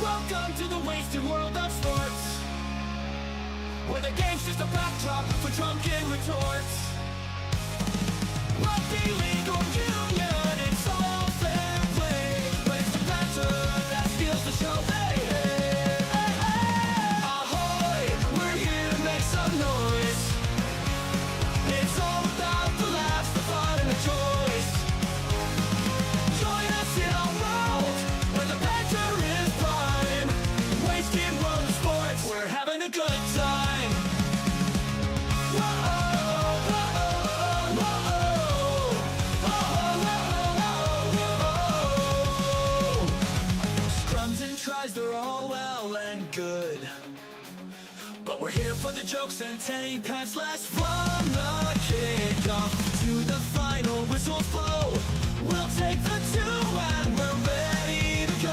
Welcome to the wasted world of sports, where the game's just a backdrop for drunken retorts. Rugby league or union, it's all fair play, but it's the banter that steals the show. Hey, hey, hey, hey. Ahoy, we're here to make some noise. It's all about the laughs, the fun, and the choice. Join us in our world, where the banter is prime. Wasted world of sports, we're having a good time. Scrums and tries, they're all well and good, but we're here for the jokes and take pass last from the kickoff to the final whistles blow. We'll take the two and we're ready to go.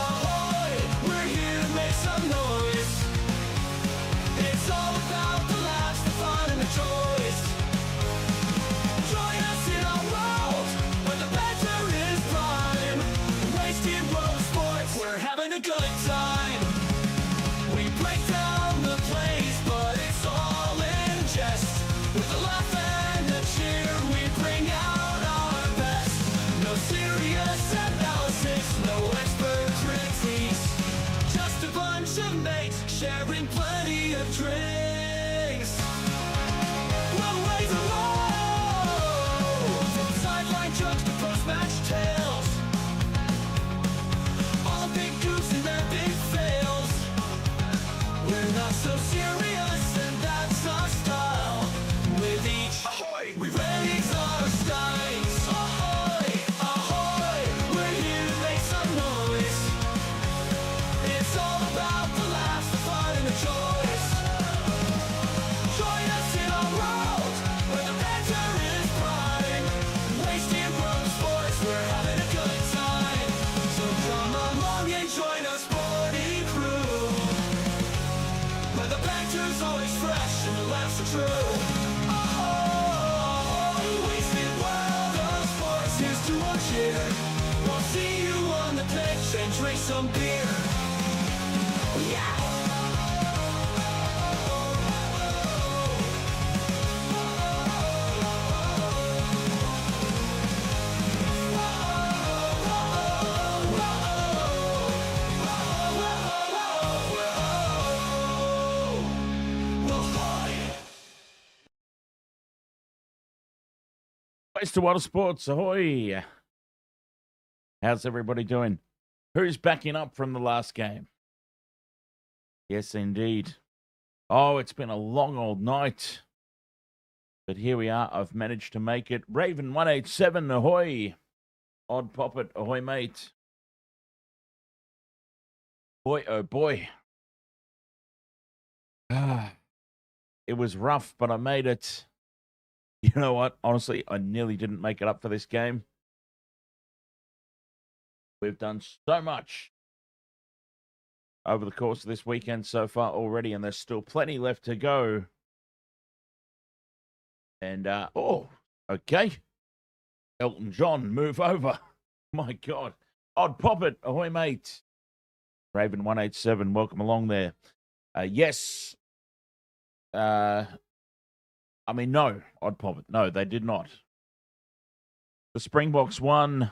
Ahoy, we're here to make some noise. It's all about the laughs, the fun, and the choice. Join us in our world, where the banter is prime. Wasted world of sports, we're having a good time. We break down the plays, but it's all in jest. With a laugh and a cheer, we bring out our best. No serious analysis, no expert critiques, just a bunch of mates sharing plenty of drinks. We'll raise a roll, from sideline jokes to post-match tales, all the big goofs and their big fails. We're not so serious, and that's our style. With each ahoy, we raise our skies. Ahoy, ahoy, we're here to make some noise. It's all about the laughs, the fun, and the choice. Join us in our world, where the banter is prime. Wasted world of sports, we're having a good time. So come along and join our sporty crew, where the banter's always fresh and the laughs are true. Oh, wasted world of sports, here's to our cheer. We'll see you on the pitch and drink some beer. Yeah! Thanks to Water Sports. Ahoy. How's everybody doing? Who's backing up from the last game? Yes, indeed. Oh, it's been a long old night. But here we are. I've managed to make it. Raven 187, ahoy. Odd Poppet, ahoy, mate. Boy, oh boy. It was rough, but I made it. You know what? Honestly, I nearly didn't make it up for this game. We've done so much over the course of this weekend so far already, and there's still plenty left to go. And, oh, okay. Elton John, move over. My God. Odd Poppet, ahoy, mate. Raven 187, welcome along there. Yes. I mean, no, Odd Poppet. No, they did not. The Springboks won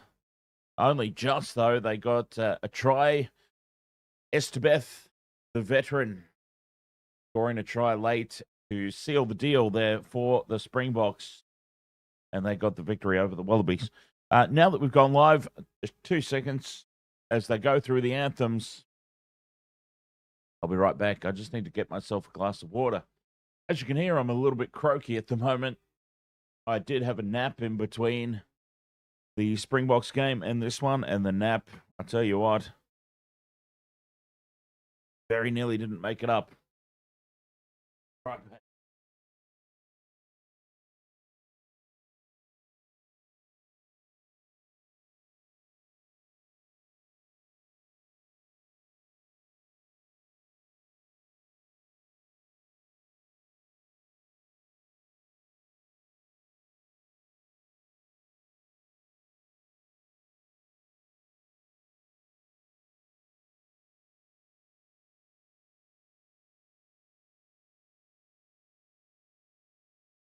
only just, though. They got a try. Estebeth, the veteran, scoring a try late to seal the deal there for the Springboks. And they got the victory over the Wallabies. Now that we've gone live, just 2 seconds as they go through the anthems. I'll be right back. I just need to get myself a glass of water. As you can hear, I'm a little bit croaky at the moment. I did have a nap in between the Springboks game and this one, and the nap, I tell you what, very nearly didn't make it up. Right back.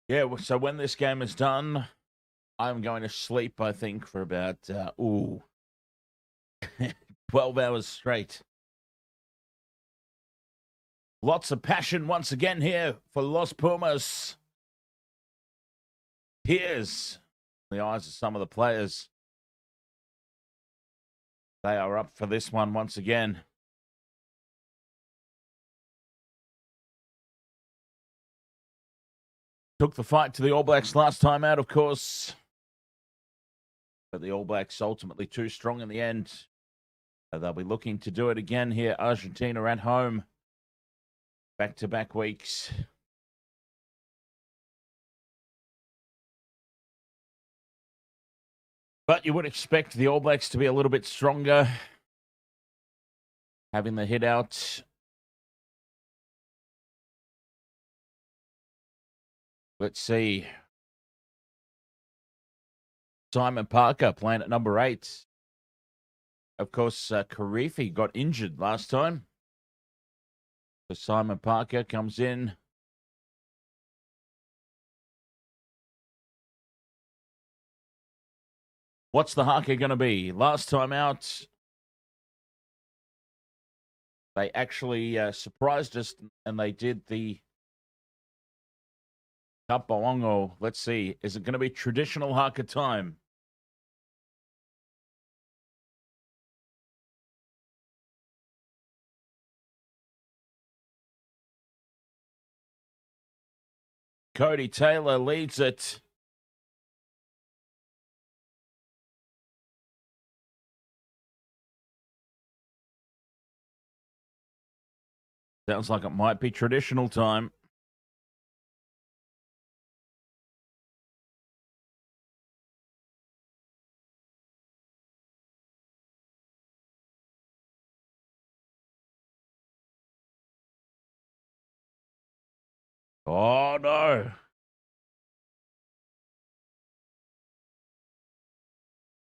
Yeah, so when this game is done, I'm going to sleep, I think, for about, 12 hours straight. Lots of passion once again here for Los Pumas. Tears in the eyes of some of the players. They are up for this one once again. Took the fight to the All Blacks last time out, of course. But the All Blacks ultimately too strong in the end. They'll be looking to do it again here. Argentina at home. Back-to-back weeks. But you would expect the All Blacks to be a little bit stronger. Having the hit out. Let's see. Simon Parker playing at number 8. Of course, Karifi got injured last time. So Simon Parker comes in. What's the Haka going to be? Last time out, they actually surprised us, and they did the Kapawongo. Let's see. Is it going to be traditional Haka time? Cody Taylor leads it. Sounds like it might be traditional time. Oh, no.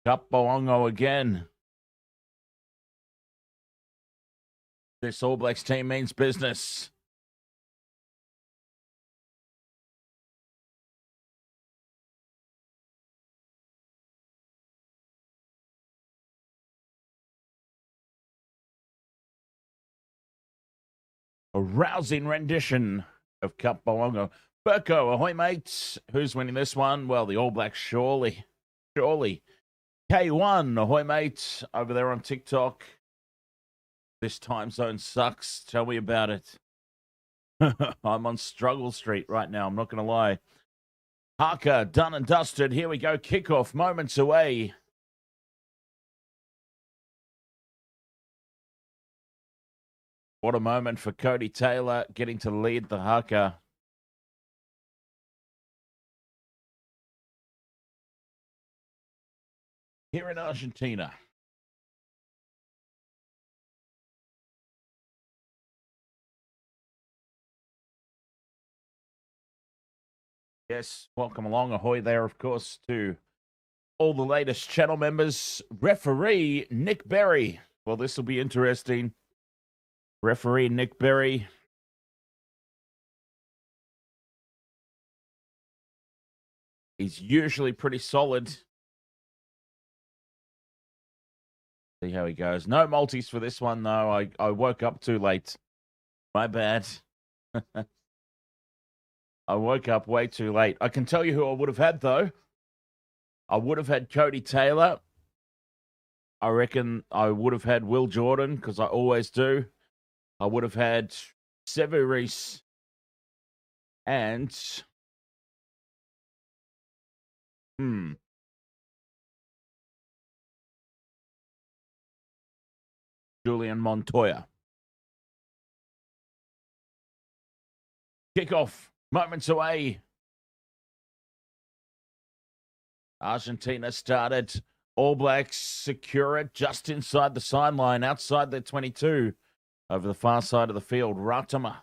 Kapawongo again. This All Blacks team means business. A rousing rendition of Kapawongo. Burko, ahoy, mates. Who's winning this one? Well, the All Blacks, surely. Surely. K1, ahoy, mate. Over there on TikTok. This time zone sucks. Tell me about it. I'm on Struggle Street right now. I'm not going to lie. Haka, done and dusted. Here we go. Kickoff, moments away. What a moment for Cody Taylor getting to lead the Haka. Here in Argentina. Yes, welcome along. Ahoy there, of course, to all the latest channel members. Referee Nick Berry. Well, this will be interesting. Referee Nick Berry. He's usually pretty solid. See how he goes. No multis for this one, though. I woke up too late. My bad. I woke up way too late. I can tell you who I would have had, though. I would have had Cody Taylor. I reckon I would have had Will Jordan, because I always do. I would have had Severis and Julian Montoya. Kickoff, moments away. Argentina started. All Blacks secure it just inside the sideline, outside their 22. Over the far side of the field, Ratama.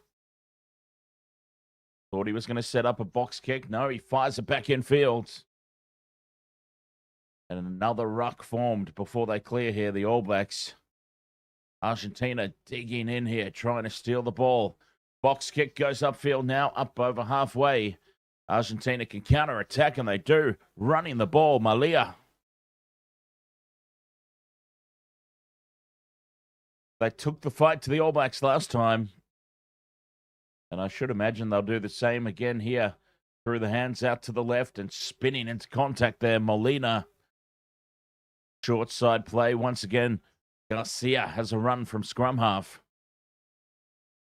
Thought he was going to set up a box kick. No, he fires it back in field. And another ruck formed before they clear here, the All Blacks. Argentina digging in here, trying to steal the ball. Box kick goes upfield now, up over halfway. Argentina can counter-attack, and they do, running the ball. Malia. They took the fight to the All Blacks last time. And I should imagine they'll do the same again here. Through the hands out to the left and spinning into contact there. Molina. Short side play. Once again, Garcia has a run from scrum half.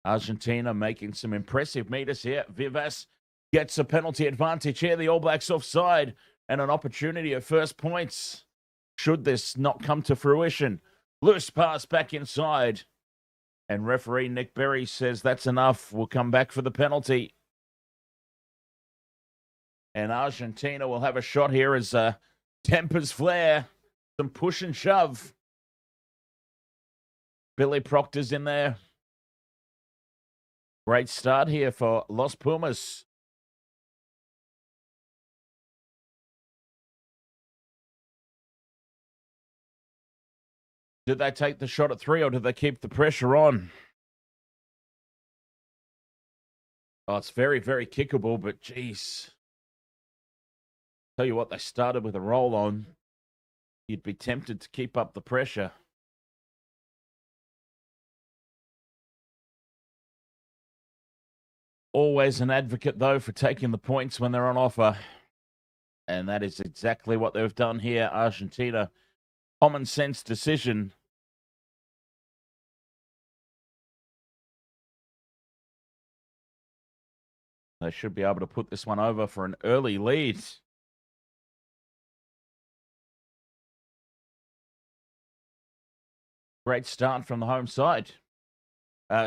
Argentina making some impressive meters here. Vivas gets a penalty advantage here. The All Blacks offside and an opportunity at first points. Should this not come to fruition. Loose pass back inside. And referee Nick Berry says that's enough. We'll come back for the penalty. And Argentina will have a shot here as tempers flare. Some push and shove. Billy Proctor's in there. Great start here for Los Pumas. Did they take the shot at 3 or did they keep the pressure on? Oh, it's very, very kickable, but geez. Tell you what, they started with a roll on. You'd be tempted to keep up the pressure. Always an advocate, though, for taking the points when they're on offer. And that is exactly what they've done here, Argentina. Common sense decision. They should be able to put this one over for an early lead. Great start from the home side.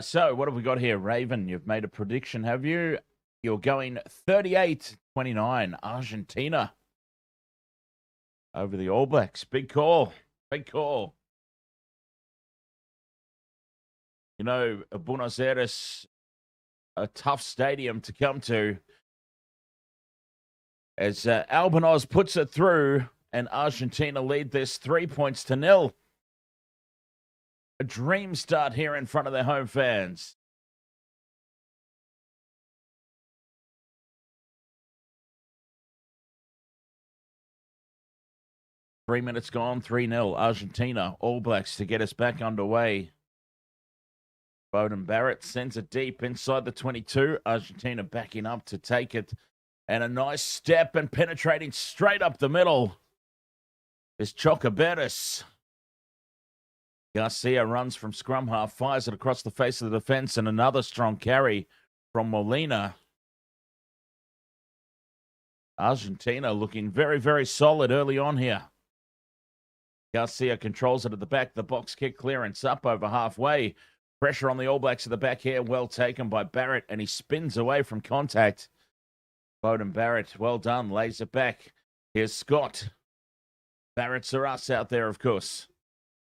So, what have we got here? Raven, you've made a prediction, have you? You're going 38-29, Argentina. Over the All Blacks. Big call. Big call. You know, Buenos Aires, a tough stadium to come to. As Albinos puts it through, and Argentina lead this 3-0. A dream start here in front of their home fans. Three minutes gone, 3-0. Argentina, All Blacks to get us back underway. Bowden Barrett sends it deep inside the 22. Argentina backing up to take it. And a nice step and penetrating straight up the middle is Chocobetis. Garcia runs from scrum half, fires it across the face of the defense, and another strong carry from Molina. Argentina looking very, very solid early on here. Garcia controls it at the back. The box kick clearance up over halfway. Pressure on the All Blacks at the back here. Well taken by Barrett, and he spins away from contact. Bowden Barrett, well done, lays it back. Here's Scott. Barrett's are us out there, of course.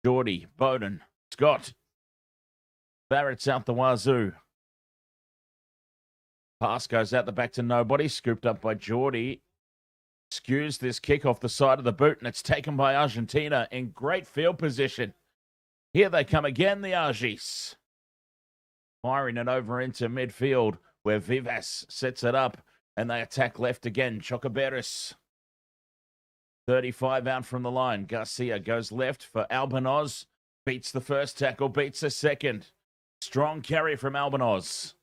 Geordie, Bowden, Scott. Barrett's out the wazoo. Pass goes out the back to nobody. Scooped up by Geordie. Skews this kick off the side of the boot, and it's taken by Argentina in great field position. Here they come again, the Argies. Firing it over into midfield, where Vivas sets it up, and they attack left again. Chocobetis. 35 out from the line. Garcia goes left for Albinos. Beats the first tackle, beats the second. Strong carry from Albinos.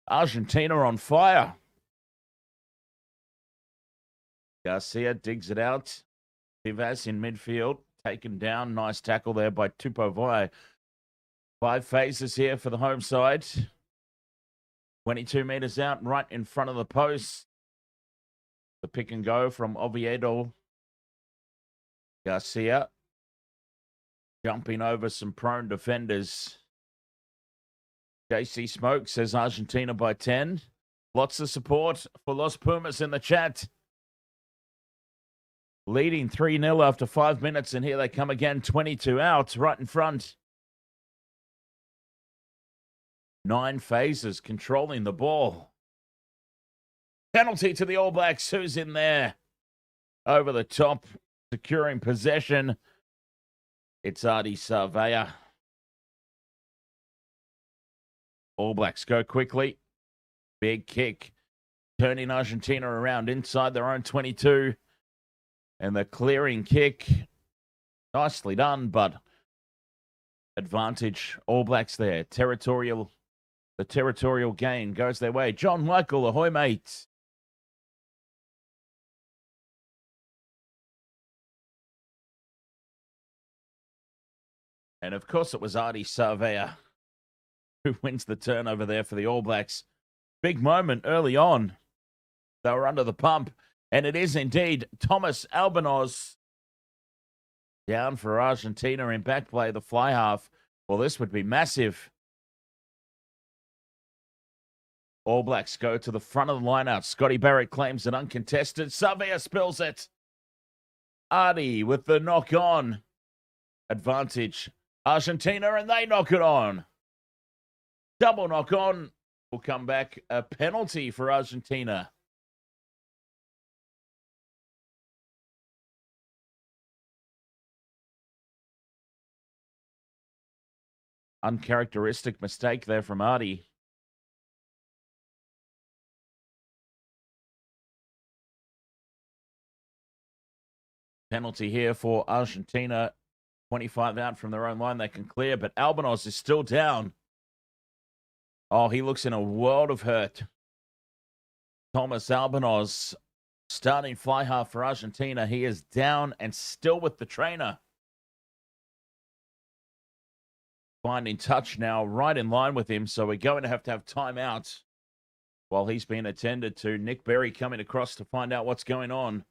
Argentina on fire. Garcia digs it out. Vivas in midfield. Taken down. Nice tackle there by Tupovai. 5 phases here for the home side. 22 meters out, right in front of the post. The pick and go from Oviedo. Garcia jumping over some prone defenders. JC Smoke says Argentina by 10. Lots of support for Los Pumas in the chat. Leading 3-0 after 5 minutes, and here they come again, 22 out, right in front. 9 phases, controlling the ball. Penalty to the All Blacks. Who's in there? Over the top, securing possession. It's Adi Sarvea. All Blacks go quickly. Big kick. turning Argentina around inside their own 22. And the clearing kick, nicely done, but advantage All Blacks there. The territorial gain goes their way. John Michael, ahoy, mates. And of course it was Artie Sarvea who wins the turnover there for the All Blacks. Big moment early on. They were under the pump. And it is indeed Thomas Albanos down for Argentina in back play, the fly half. Well, this would be massive. All Blacks go to the front of the lineup. Scotty Barrett claims it uncontested. Sarvea spills it. Artie with the knock on. Advantage Argentina, and they knock it on. Double knock on will come back. A penalty for Argentina. Uncharacteristic mistake there from Artie. Penalty here for Argentina. 25 out from their own line. They can clear, but Albanos is still down. Oh, he looks in a world of hurt. Thomas Albanos, starting fly half for Argentina. He is down and still with the trainer. Finding touch now, right in line with him. So we're going to have timeout while he's being attended to. Nick Berry coming across to find out what's going on.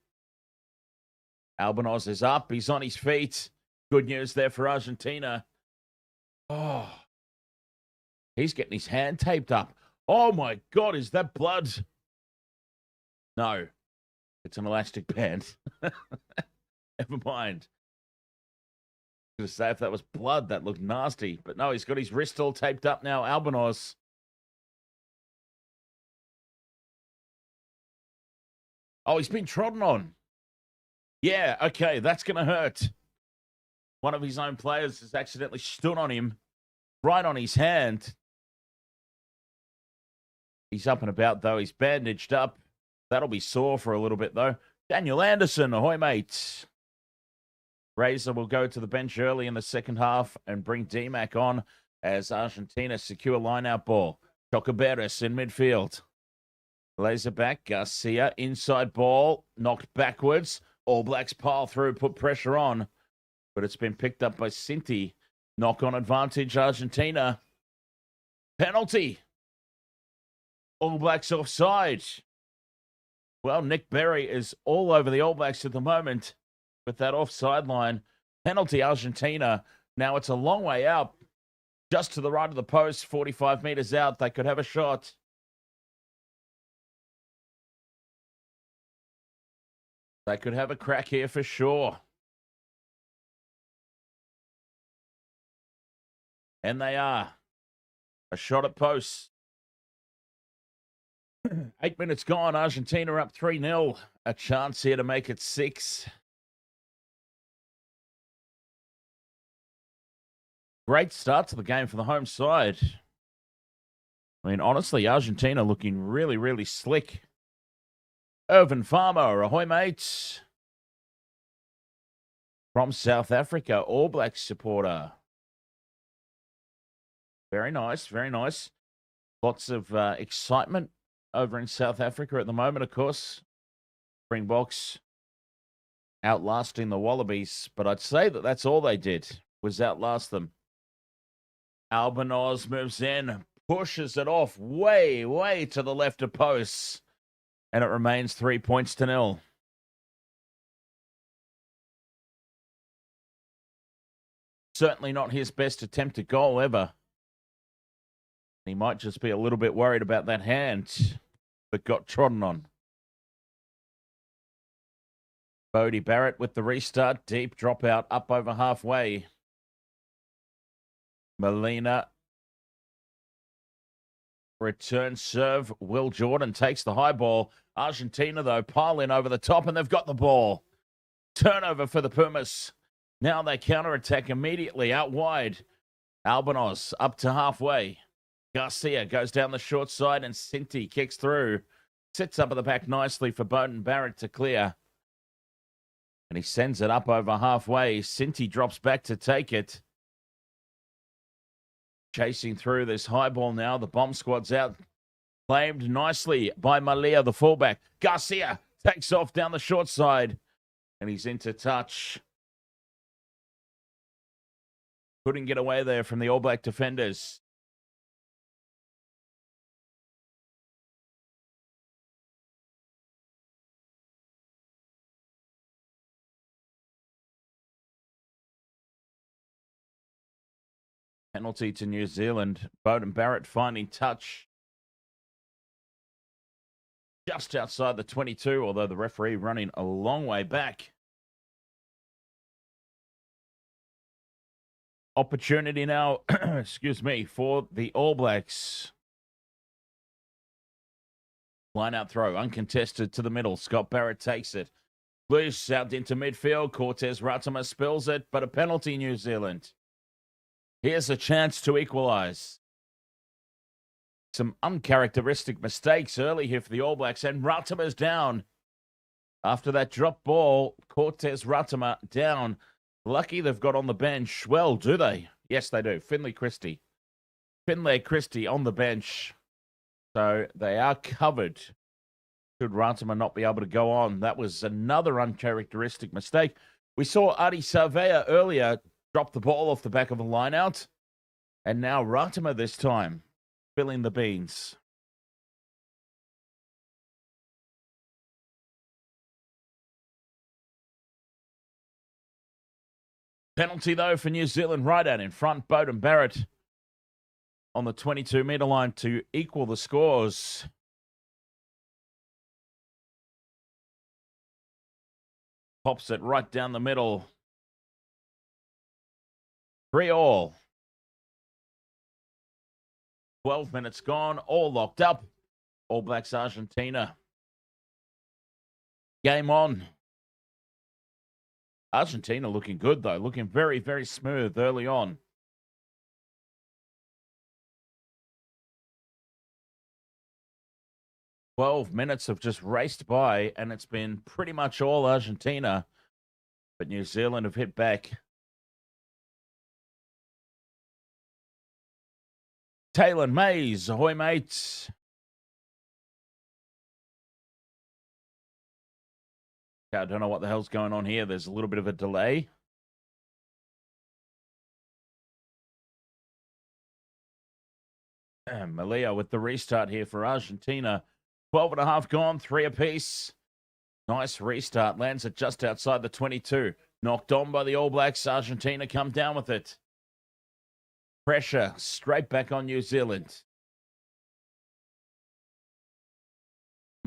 Albanos is up. He's on his feet. Good news there for Argentina. Oh, he's getting his hand taped up. Oh my God, is that blood? No, it's an elastic band. Never mind. I was going to say if that was blood, that looked nasty. But no, he's got his wrist all taped up now. Albanos. Oh, he's been trodden on. Yeah, okay, that's going to hurt. One of his own players has accidentally stood on him, right on his hand. He's up and about, though. He's bandaged up. That'll be sore for a little bit, though. Daniel Anderson, ahoy, mates. Razor will go to the bench early in the second half and bring D-Mac on as Argentina secure line-out ball. Chocoberes in midfield. Laser back, Garcia, inside ball, knocked backwards. All Blacks pile through, put pressure on. But it's been picked up by Cinti. Knock-on advantage, Argentina. Penalty. All Blacks offside. Well, Nick Berry is all over the All Blacks at the moment with that offside line. Penalty, Argentina. Now it's a long way out. Just to the right of the post, 45 meters out. They could have a shot. They could have a crack here for sure. And they are. A shot at post. 8 minutes gone. Argentina up 3-0. A chance here to make it 6. Great start to the game for the home side. I mean, honestly, Argentina looking really, really slick. Irvin Farmer, ahoy, mates. From South Africa, All Blacks supporter. Very nice, very nice. Lots of excitement over in South Africa at the moment, of course. Springboks outlasting the Wallabies, but I'd say that that's all they did, was outlast them. Albanos moves in, pushes it off way, way to the left of posts, and it remains 3-0. Certainly not his best attempt at goal ever. He might just be a little bit worried about that hand that got trodden on. Bodie Barrett with the restart. Deep dropout up over halfway. Molina. Return serve. Will Jordan takes the high ball. Argentina, though, pile in over the top, and they've got the ball. Turnover for the Pumas. Now they counterattack immediately out wide. Albanos up to halfway. Garcia goes down the short side and Cinti kicks through. Sits up at the back nicely for Beauden Barrett to clear. And he sends it up over halfway. Sinti drops back to take it. Chasing through this high ball now. The bomb squad's out. Claimed nicely by Malia, the fullback. Garcia takes off down the short side. And he's into touch. Couldn't get away there from the All Black defenders. Penalty to New Zealand. Beauden Barrett finding touch just outside the 22, although the referee running a long way back. Opportunity now, excuse me, for the All Blacks. Line out throw, uncontested to the middle. Scott Barrett takes it. Loose out into midfield. Cortez Ratama spills it, but a penalty, New Zealand. Here's a chance to equalise. Some uncharacteristic mistakes early here for the All Blacks, and Ratama's down. After that drop ball, Cortez Ratama down. Lucky they've got on the bench. Well, do they? Yes, they do. Finlay Christie on the bench. So they are covered. Should Ratama not be able to go on? That was another uncharacteristic mistake. We saw Adi Savea earlier drop the ball off the back of a line out. And now Ratama this time, filling the beans. Penalty, though, for New Zealand right out in front. Beauden Barrett on the 22-metre line to equal the scores. Pops it right down the middle. 3-all. 12 minutes gone, all locked up. All Blacks Argentina. Game on. Argentina looking good, though. Looking very, very smooth early on. "12 minutes have just raced by, and it's been pretty much all Argentina. But New Zealand have hit back. Taylor Mays, ahoy, mates. I don't know what the hell's going on here. There's a little bit of a delay. And Malia with the restart here for Argentina. 12 and a half gone, 3 apiece. Nice restart. Lands it just outside the 22. Knocked on by the All Blacks. Argentina come down with it. Pressure straight back on New Zealand.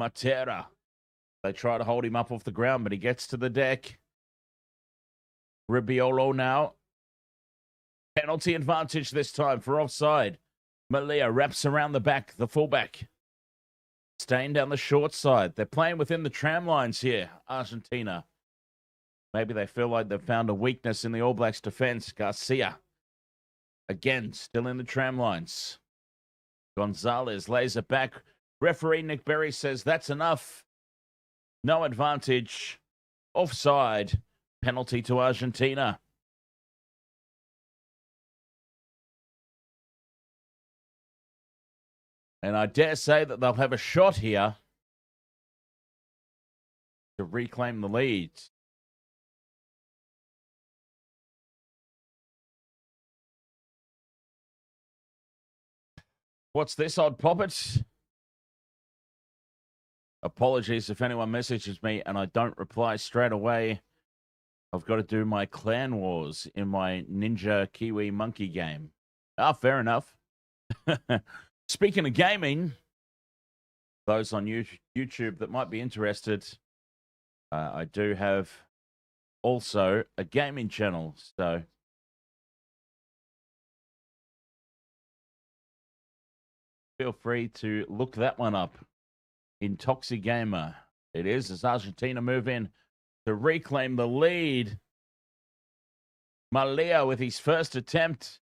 Matera. They try to hold him up off the ground, but he gets to the deck. Ribiolo now. Penalty advantage this time for offside. Malia wraps around the back, the fullback. Staying down the short side. They're playing within the tram lines here, Argentina. Maybe they feel like they've found a weakness in the All Blacks defense. Garcia. Again, still in the tram lines. Gonzalez lays it back. Referee Nick Berry says that's enough. No advantage. Offside. Penalty to Argentina. And I dare say that they'll have a shot here to reclaim the lead. What's this, Odd Poppet? Apologies if anyone messages me and I don't reply straight away. I've got to do my clan wars in my Ninja Kiwi Monkey game. Fair enough. Speaking of gaming, those on YouTube that might be interested, I do have also a gaming channel. So feel free to look that one up. Intoxi Gamer. It is as Argentina move in to reclaim the lead. Malia with his first attempt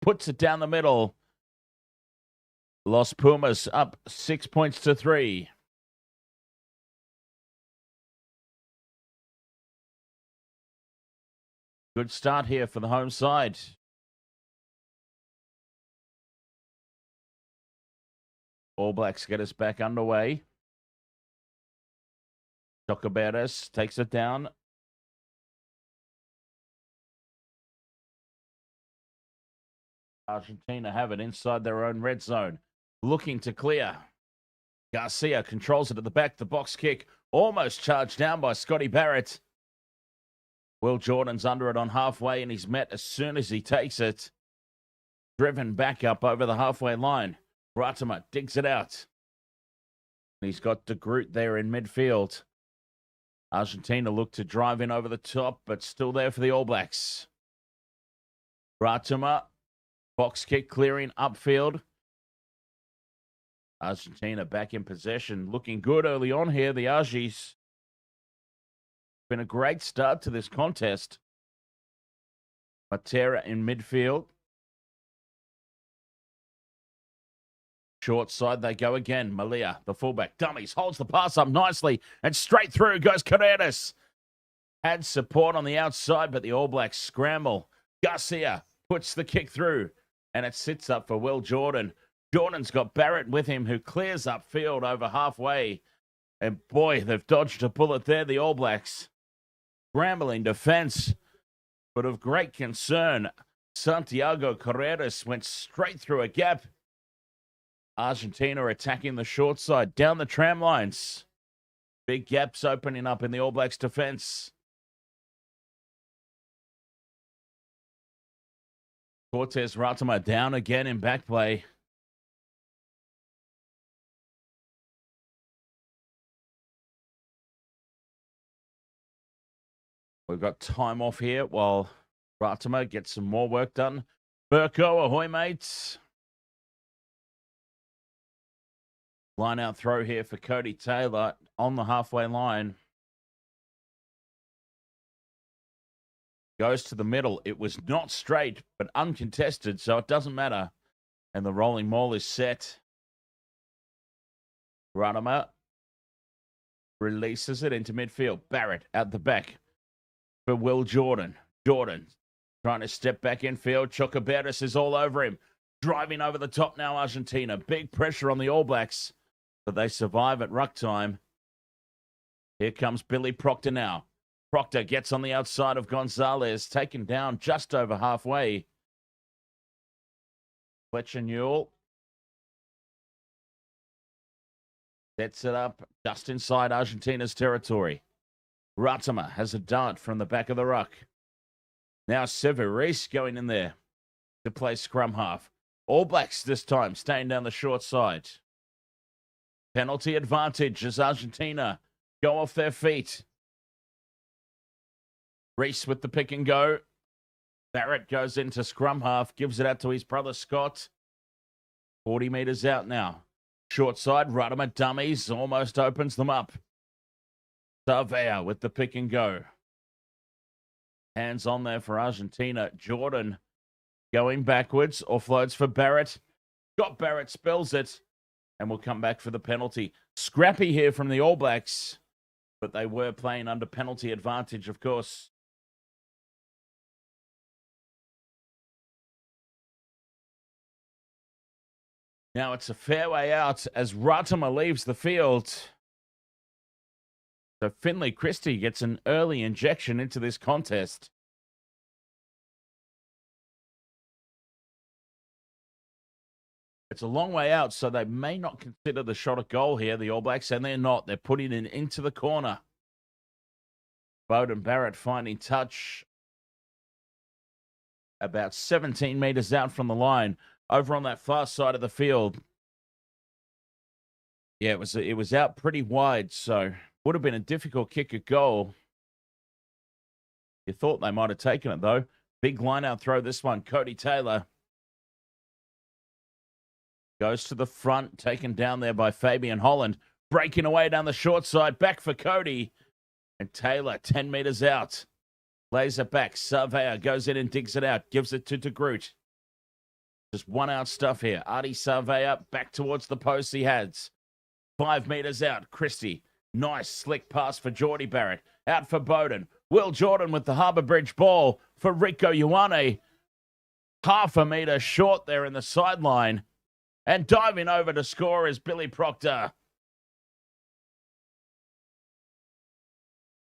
puts it down the middle. Los Pumas up 6 points to 3. Good start here for the home side. All Blacks get us back underway. Chocobares takes it down. Argentina have it inside their own red zone. Looking to clear. Garcia controls it at the back. The box kick almost charged down by Scotty Barrett. Will Jordan's under it on halfway, and he's met as soon as he takes it. Driven back up over the halfway line. Ratimer digs it out. He's got De Groot there in midfield. Argentina look to drive in over the top, but still there for the All Blacks. Ratimer, box kick clearing upfield. Argentina back in possession. Looking good early on here, the Argies. Been a great start to this contest. Matera in midfield. Short side they go again. Malia, the fullback, dummies, holds the pass up nicely, and straight through goes Carreras. Had support on the outside, but the All Blacks scramble. Garcia puts the kick through, and it sits up for Will Jordan. Jordan's got Barrett with him, who clears upfield over halfway. And boy, they've dodged a bullet there, the All Blacks. Scrambling defense, but of great concern. Santiago Carreras went straight through a gap. Argentina attacking the short side, down the tram lines. Big gaps opening up in the All Blacks defense. Cortez Ratimer down again in back play. We've got time off here while Ratimer gets some more work done. Burko, ahoy, mates. Line out throw here for Cody Taylor on the halfway line. Goes to the middle. It was not straight, but uncontested, so it doesn't matter. And the rolling maul is set. Ratimer releases it into midfield. Barrett at the back for Will Jordan. Jordan trying to step back in field. Chocobares is all over him. Driving over the top now, Argentina. Big pressure on the All Blacks, but they survive at ruck time. Here comes Billy Proctor now. Proctor gets on the outside of Gonzalez, taken down just over halfway. Fletcher Newell sets it up just inside Argentina's territory. Ratimer has a dart from the back of the ruck. Now Severis going in there to play scrum half. All Blacks this time staying down the short side. Penalty advantage as Argentina go off their feet. Reese with the pick and go. Barrett goes into scrum half, gives it out to his brother Scott. 40 meters out now. Short side, Ratimer dummies, almost opens them up. Sarvea with the pick and go. Hands on there for Argentina. Jordan going backwards, offloads for Barrett. Got Barrett, spills it, and will come back for the penalty. Scrappy here from the All Blacks, but they were playing under penalty advantage, of course. Now it's a fair way out as Ratimer leaves the field. So Finley Christie gets an early injection into this contest. It's a long way out, so they may not consider the shot at goal here, the All Blacks, and they're not. They're putting it into the corner. Bowden Barrett finding touch about 17 meters out from the line, over on that far side of the field. Yeah, it was out pretty wide, so would have been a difficult kick at goal. You thought they might have taken it, though. Big line-out throw, this one. Cody Taylor goes to the front, taken down there by Fabian Holland. Breaking away down the short side. Back for Cody. And Taylor, 10 meters out. Lays it back. Sarvea goes in and digs it out. Gives it to De Groot. Just one out stuff here. Artie Sarvea back towards the post he has. 5 meters out. Christie. Nice slick pass for Geordie Barrett. Out for Bowden. Will Jordan with the Harbour Bridge ball for Rico Ioane. Half a metre short there in the sideline. And diving over to score is Billy Proctor.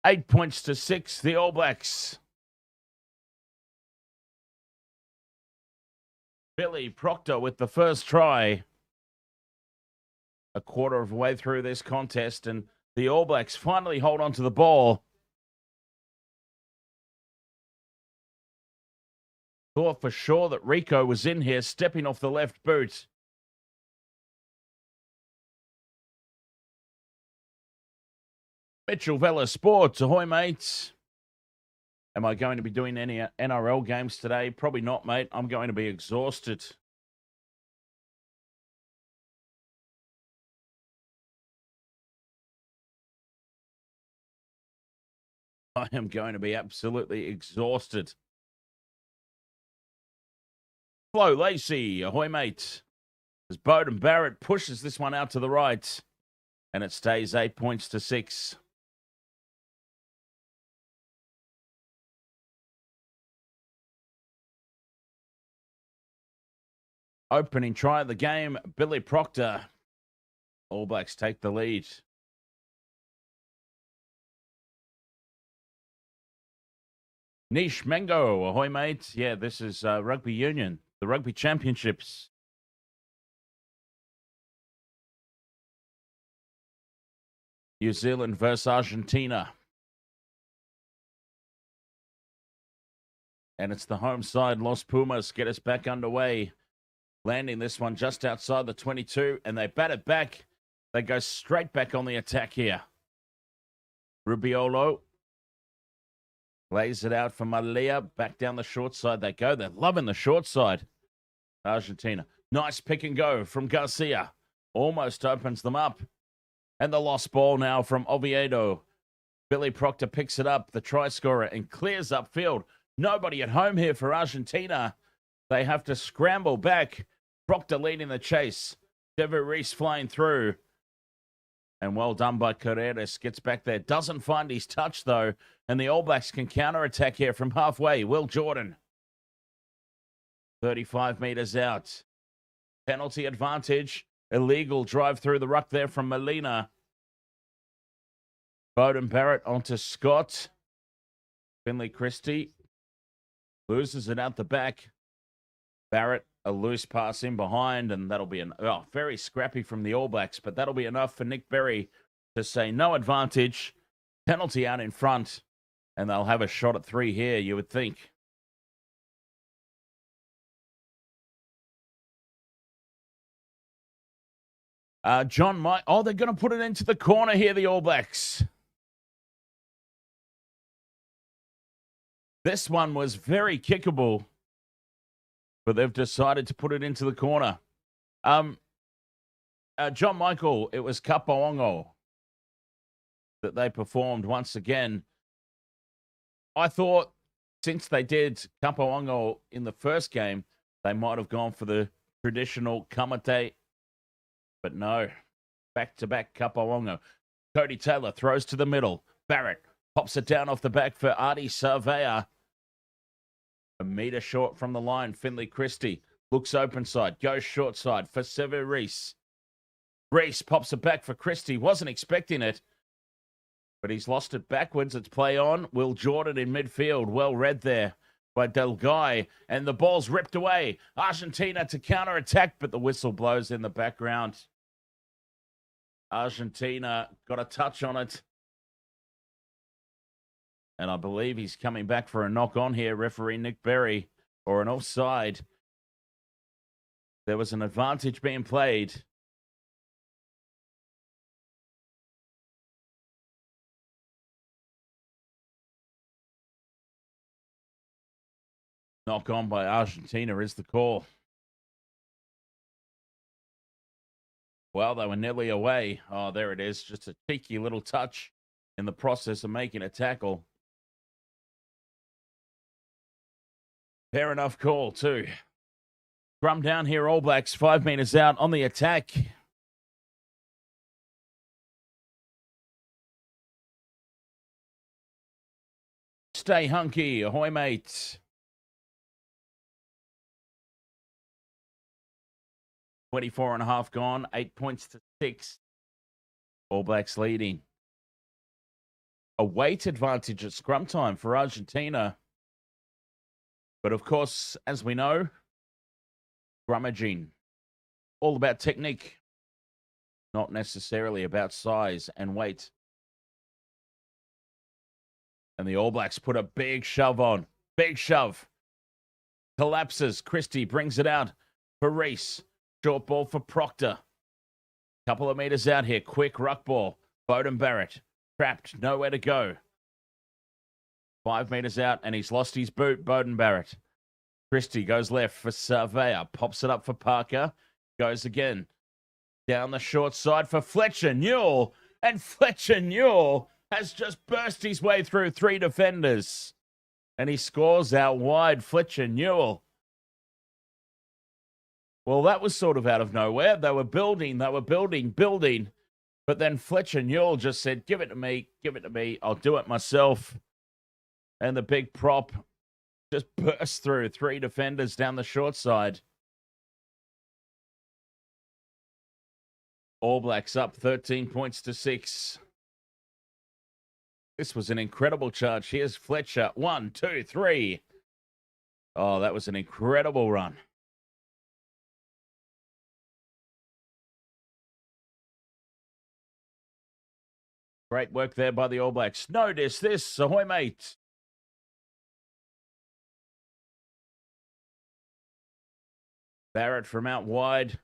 8 points to 6, the All Blacks. Billy Proctor with the first try. A quarter of the way through this contest, and the All Blacks finally hold on to the ball. Thought for sure that Rico was in here, stepping off the left boot. Mitchell Vella Sports, ahoy mates. Am I going to be doing any NRL games today? Probably not, mate. I'm going to be exhausted. I am going to be absolutely exhausted. Flo Lacey, ahoy mate. As Bowden Barrett pushes this one out to the right. And it stays 8 points to 6. Opening try of the game, Billy Proctor. All Blacks take the lead. Nish Mengo, ahoy mate. Yeah, this is Rugby Union, the Rugby Championships. New Zealand versus Argentina. And it's the home side, Los Pumas, get us back underway. Landing this one just outside the 22, and they bat it back. They go straight back on the attack here. Rubiolo lays it out for Malia. Back down the short side they go. They're loving the short side. Argentina. Nice pick and go from Garcia. Almost opens them up. And the lost ball now from Oviedo. Billy Proctor picks it up, the try scorer, and clears upfield. Nobody at home here for Argentina. They have to scramble back. Proctor leading the chase. Dever Reese flying through. And well done by Carreras. Gets back there. Doesn't find his touch, though. And the All Blacks can counter-attack here from halfway. Will Jordan. 35 metres out. Penalty advantage. Illegal drive through the ruck there from Molina. Bowden Barrett onto Scott. Finley Christie loses it out the back. Barrett, a loose pass in behind, and that'll be very scrappy from the All Blacks, but that'll be enough for Nick Berry to say no advantage. Penalty out in front, and they'll have a shot at 3 here, you would think. John Mike. Oh, they're going to put it into the corner here, the All Blacks. This one was very kickable, but they've decided to put it into the corner. John Michael, it was Kapaongo that they performed once again. I thought since they did Kapaongo in the first game, they might have gone for the traditional kamate. But no, back-to-back Kapaongo. Cody Taylor throws to the middle. Barrett pops it down off the back for Artie Surveyor. A metre short from the line. Finley Christie looks open side, goes short side for Sever Reese. Reese pops it back for Christie. Wasn't expecting it, but he's lost it backwards. It's play on. Will Jordan in midfield. Well read there by Del Guy, and the ball's ripped away. Argentina to counter-attack, but the whistle blows in the background. Argentina got a touch on it. And I believe he's coming back for a knock-on here, referee Nick Berry, or an offside. There was an advantage being played. Knock on by Argentina is the call. Well, they were nearly away. Oh, there it is. Just a cheeky little touch in the process of making a tackle. Fair enough call, too. Scrum down here, All Blacks, 5 metres out on the attack. Stay hunky. Ahoy, mate. 24.5 gone. 8 points to 6. All Blacks leading. A weight advantage at scrum time for Argentina. But of course, as we know, scrummaging, all about technique, not necessarily about size and weight. And the All Blacks put a big shove on. Big shove. Collapses. Christie brings it out for Reese. Short ball for Proctor. Couple of meters out here. Quick ruck ball. Bowden Barrett. Trapped. Nowhere to go. 5 meters out, and he's lost his boot, Bowden Barrett. Christie goes left for Surveyor. Pops it up for Parker. Goes again. Down the short side for Fletcher Newell. And Fletcher Newell has just burst his way through 3 defenders. And he scores out wide, Fletcher Newell. Well, that was sort of out of nowhere. They were building. But then Fletcher Newell just said, give it to me. I'll do it myself. And the big prop just burst through 3 defenders down the short side. All Blacks up 13 points to 6. This was an incredible charge. Here's Fletcher. 1, 2, 3. Oh, that was an incredible run. Great work there by the All Blacks. Notice this. Ahoy, mate. Barrett from out wide.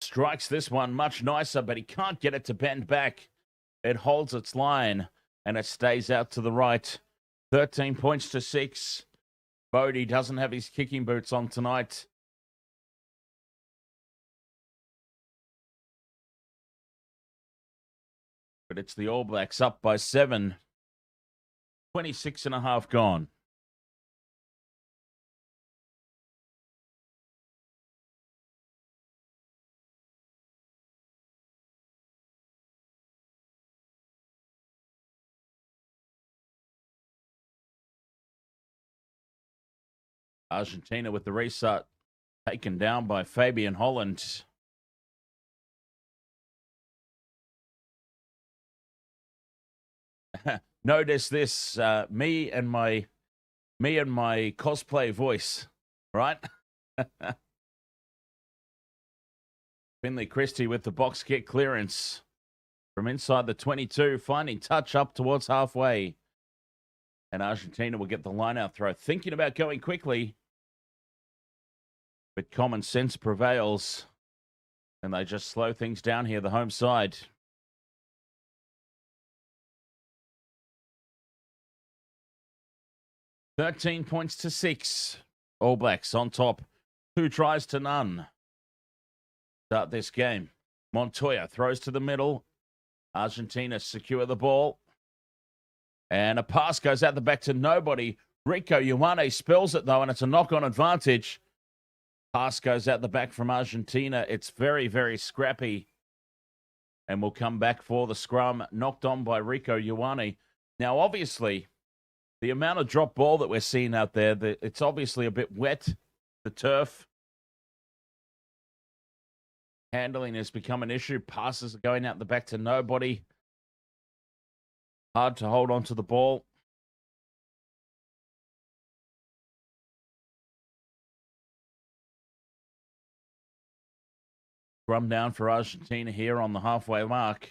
Strikes this one much nicer, but he can't get it to bend back. It holds its line, and it stays out to the right. 13 points to 6. Bodie doesn't have his kicking boots on tonight. But it's the All Blacks up by 7. 26.5 gone. Argentina with the restart taken down by Fabian Holland. Notice this, me and my cosplay voice, right? Finley Christie with the box kick clearance from inside the 22, finding touch up towards halfway. And Argentina will get the line-out throw. Thinking about going quickly. But common sense prevails. And they just slow things down here, the home side. $13 points to 6. All Blacks on top. 2 tries to none. Start this game. Montoya throws to the middle. Argentina secure the ball. And a pass goes out the back to nobody. Rico Ioane spills it, though, and it's a knock-on advantage. Pass goes out the back from Argentina. It's very, very scrappy. And we'll come back for the scrum. Knocked on by Rico Ioane. Now, obviously, the amount of drop ball that we're seeing out there, it's obviously a bit wet, the turf. Handling has become an issue. Passes are going out the back to nobody. Hard to hold on to the ball. Scrum down for Argentina here on the halfway mark.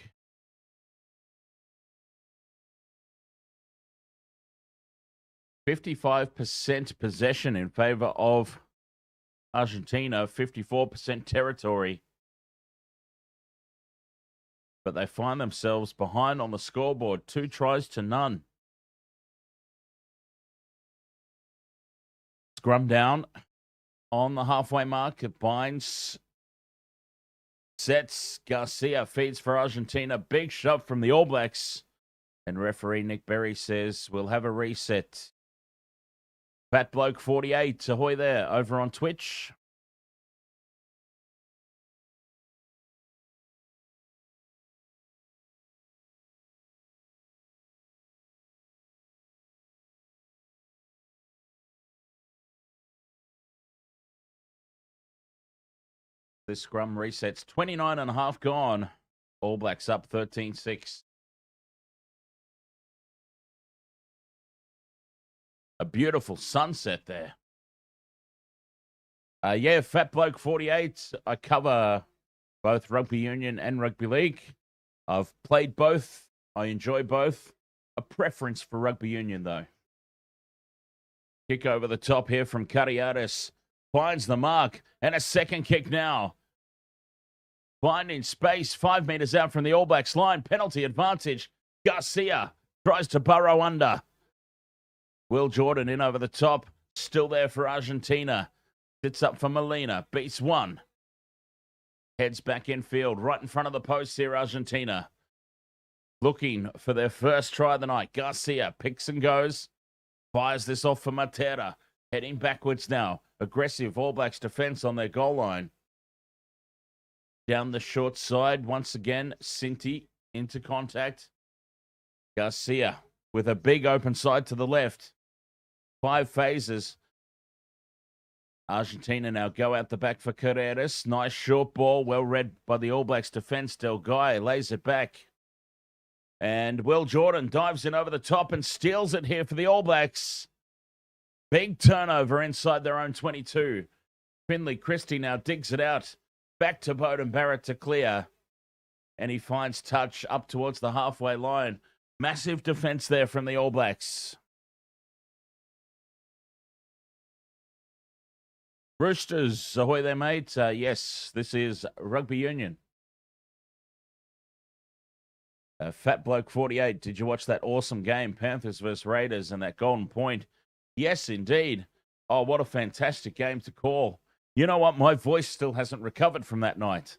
%55 possession in favor of Argentina, 54% territory. But they find themselves behind on the scoreboard, 2 tries to none. Scrum down on the halfway mark. It binds, sets. Garcia feeds for Argentina. Big shove from the All Blacks. And referee Nick Berry says we'll have a reset. Fat Bloke 48, ahoy there, over on Twitch. This scrum resets 29 and a half gone. All Blacks up 13-6. A beautiful sunset there. Yeah, Fat Bloke 48. I cover both rugby union and rugby league. I've played both. I enjoy both. A preference for rugby union, though. Kick over the top here from Cariatis. Finds the mark. And a second kick now. Finding space 5 meters out from the All Blacks line. Penalty advantage. Garcia tries to burrow under. Will Jordan in over the top. Still there for Argentina. Sits up for Molina. Beats one. Heads back infield. Right in front of the post here, Argentina. Looking for their first try of the night. Garcia picks and goes. Fires this off for Matera. Heading backwards now. Aggressive All Blacks defense on their goal line. Down the short side. Once again, Sinti into contact. Garcia with a big open side to the left. 5 phases. Argentina now go out the back for Carreras. Nice short ball. Well read by the All Blacks defense. Del Guy lays it back. And Will Jordan dives in over the top and steals it here for the All Blacks. Big turnover inside their own 22. Finley Christie now digs it out. Back to Bowden Barrett to clear. And he finds touch up towards the halfway line. Massive defense there from the All Blacks. Roosters, ahoy there, mate. Yes, this is rugby union. Fat Bloke 48, did you watch that awesome game? Panthers versus Raiders and that golden point. Yes, indeed. Oh, what a fantastic game to call. You know what? My voice still hasn't recovered from that night.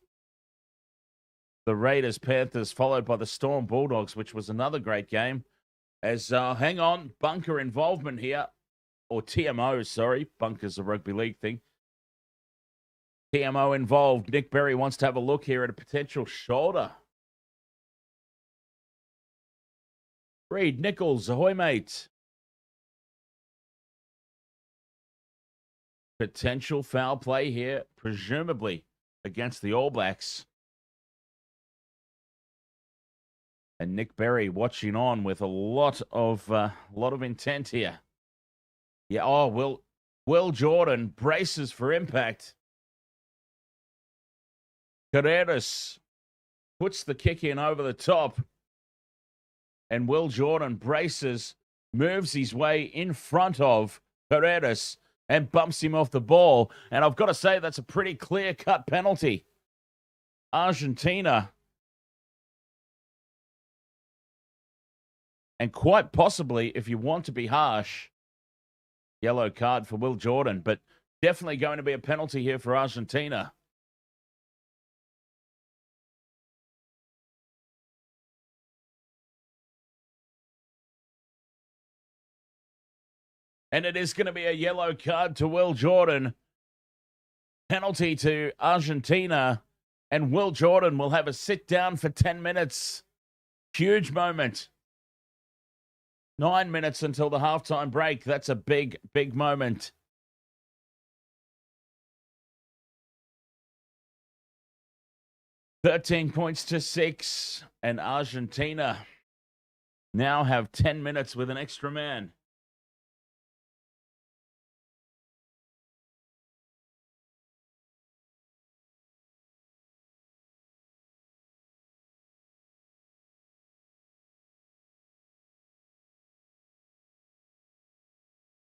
The Raiders, Panthers, followed by the Storm Bulldogs, which was another great game. As, hang on, bunker involvement here. Or TMO, sorry. Bunker's a rugby league thing. TMO involved. Nick Berry wants to have a look here at a potential shoulder. Reed Nichols, ahoy, mate. Potential foul play here, presumably against the All Blacks. And Nick Berry watching on with a lot of intent here. Yeah, oh, Will Jordan braces for impact. Carreras puts the kick in over the top. And Will Jordan braces, moves his way in front of Carreras and bumps him off the ball. And I've got to say, that's a pretty clear-cut penalty. Argentina. And quite possibly, if you want to be harsh, yellow card for Will Jordan. But definitely going to be a penalty here for Argentina. And it is going to be a yellow card to Will Jordan. Penalty to Argentina. And Will Jordan will have a sit down for 10 minutes. Huge moment. 9 minutes until the halftime break. That's a big, big moment. $13 points to 6. And Argentina now have 10 minutes with an extra man.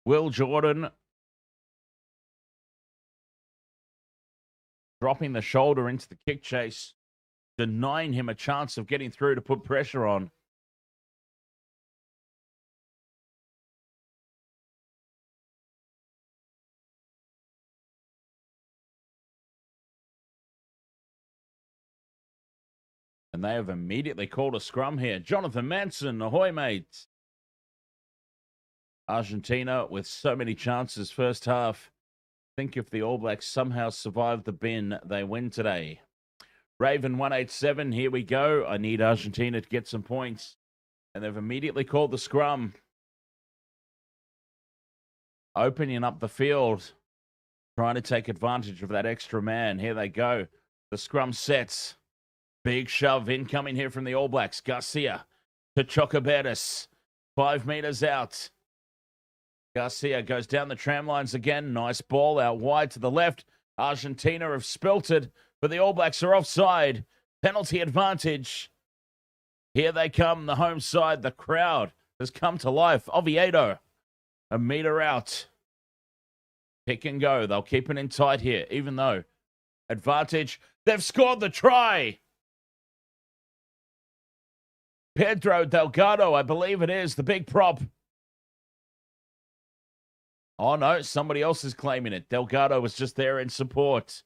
Will Jordan dropping the shoulder into the kick chase, denying him a chance of getting through to put pressure on. And they have immediately called a scrum here. Jonathan Manson, ahoy, mate. Argentina with so many chances first half. I think if the All Blacks somehow survive the bin, they win today. Raven 187, here we go. I need Argentina to get some points. And they've immediately called the scrum. Opening up the field. trying to take advantage of that extra man. Here they go. The scrum sets. Big shove incoming here from the All Blacks. Garcia to Chocobertis. 5 meters out. Garcia goes down the tram lines again. Nice ball out wide to the left. Argentina have spilt it, but the All Blacks are offside. Penalty advantage. Here they come, the home side. The crowd has come to life. Oviedo, a meter out. Pick and go. They'll keep it in tight here, even though advantage. They've scored the try. Pedro Delgado, I believe it is, the big prop. Oh, no, somebody else is claiming it. Delgado was just there in support.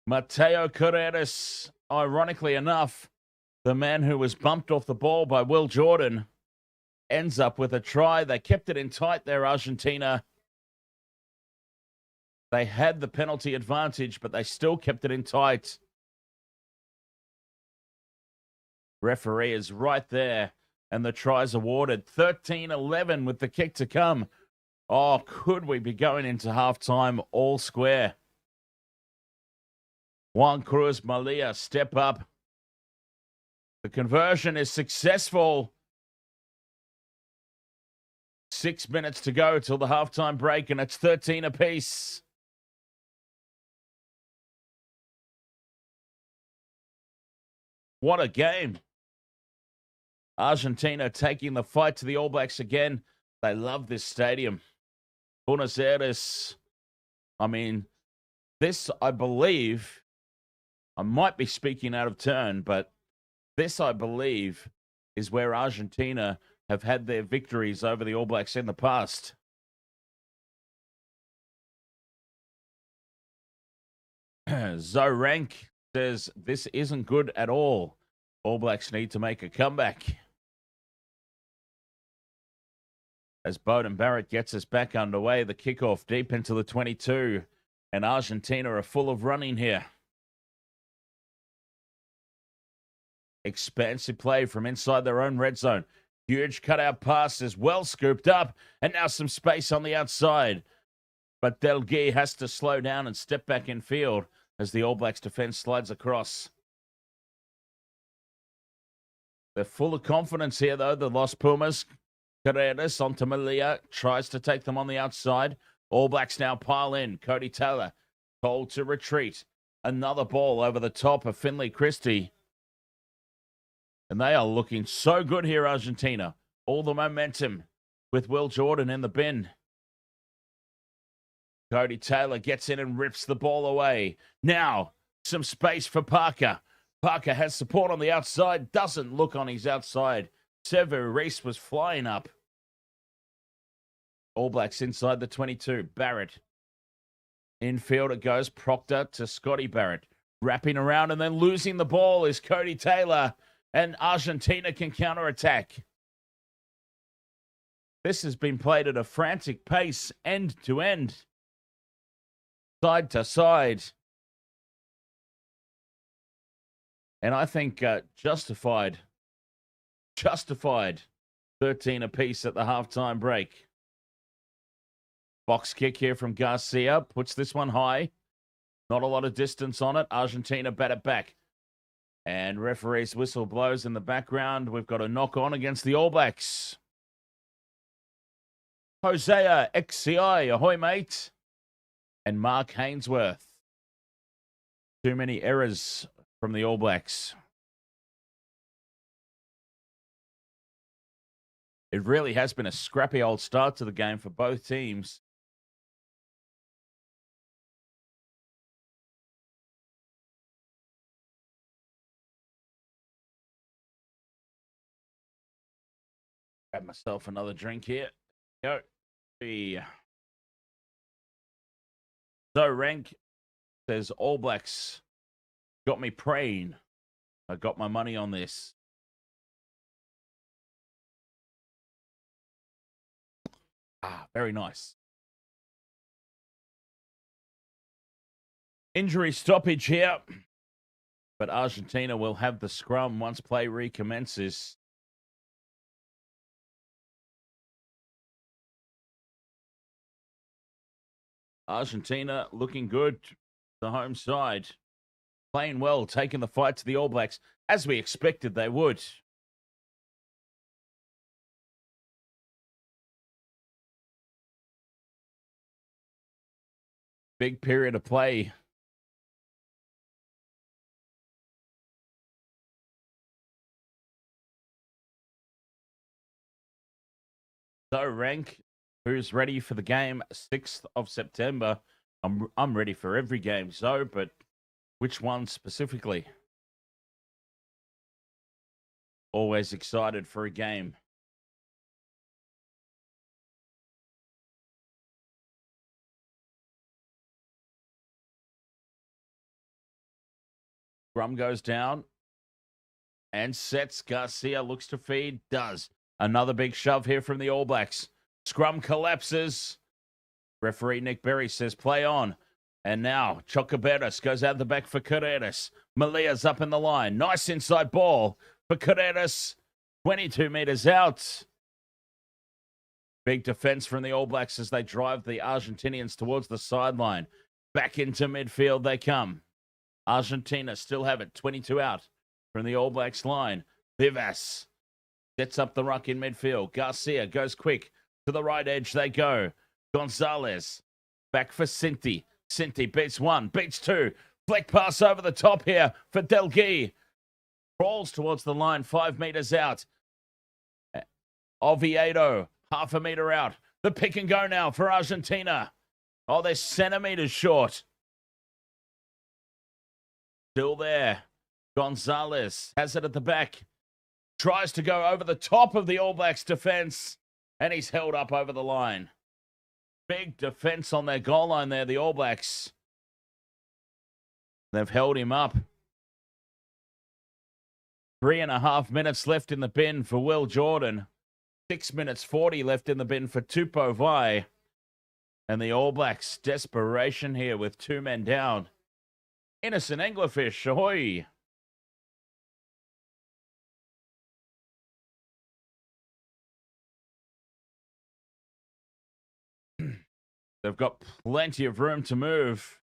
Mateo Corredes, ironically enough, the man who was bumped off the ball by Will Jordan, ends up with a try. They kept it in tight there, Argentina. They had the penalty advantage, but they still kept it in tight. Referee is right there, and the try's awarded. 13-11 with the kick to come. Oh, could we be going into halftime all square? Juan Cruz Malia, step up. The conversion is successful. 6 minutes to go till the halftime break, and it's 13 apiece. What a game. Argentina taking the fight to the All Blacks again. They love this stadium. Buenos Aires. I mean, this, I believe, I might be speaking out of turn, but this, I believe, is where Argentina have had their victories over the All Blacks in the past. Zorank says, this isn't good at all. All Blacks need to make a comeback. As Bowden Barrett gets us back underway, the kickoff deep into the 22, and Argentina are full of running here. Expansive play from inside their own red zone. Huge cutout pass is well scooped up, and now some space on the outside. But Delgui has to slow down and step back in field as the All Blacks defense slides across. They're full of confidence here, though, the Los Pumas. Carreras onto Malia, tries to take them on the outside. All Blacks now pile in. Cody Taylor told to retreat. Another ball over the top of Finley Christie. And they are looking so good here, Argentina. All the momentum with Will Jordan in the bin. Cody Taylor gets in and rips the ball away. Now, some space for Parker. Parker has support on the outside. Doesn't look on his outside. Sever Reese was flying up. All Blacks inside the 22. Barrett. Infield it goes. Proctor to Scotty Barrett. Wrapping around and then losing the ball is Cody Taylor. And Argentina can counterattack. This has been played at a frantic pace, end to end. Side to side. And I think justified. 13 apiece at the halftime break. Box kick here from Garcia. Puts this one high. Not a lot of distance on it. Argentina bat it back. And referee's whistle blows in the background. We've got a knock on against the All Blacks. Hosea XCI, ahoy mate. And Mark Hainsworth. Too many errors from the All Blacks. It really has been a scrappy old start to the game for both teams. Grab myself another drink here. Go. So Rank says All Blacks got me praying. I got my money on this. Very nice. Injury stoppage here. But Argentina will have the scrum once play recommences. Argentina looking good. The home side playing well, taking the fight to the All Blacks, as we expected they would. Big period of play. So, rank, who's ready for the game? 6th of September. I'm ready for every game, so, but which one specifically? Always excited for a game. Scrum goes down and sets. Garcia looks to feed. Does. Another big shove here from the All Blacks. Scrum collapses. Referee Nick Berry says play on. And now Chocobetis goes out the back for Carreras. Malia's up in the line. Nice inside ball for Carreras. 22 meters out. Big defense from the All Blacks as they drive the Argentinians towards the sideline. Back into midfield they come. Argentina still have it. 22 out from the All Blacks line. Vivas sets up the ruck in midfield. Garcia goes quick. To the right edge they go. Gonzalez back for Cinti. Cinti beats one, beats two. Fleck pass over the top here for Delgui. Crawls towards the line, 5 meters out. Oviedo, half a meter out. The pick and go now for Argentina. Oh, they're centimeters short. Still there. Gonzalez has it at the back. Tries to go over the top of the All Blacks defense. And he's held up over the line. Big defense on their goal line there, the All Blacks. They've held him up. 3.5 minutes left in the bin for Will Jordan. 6 minutes 40 left in the bin for Tupou Vai. And the All Blacks, desperation here with 2 men down. Innocent Anglerfish, ahoy! They've got plenty of room to move.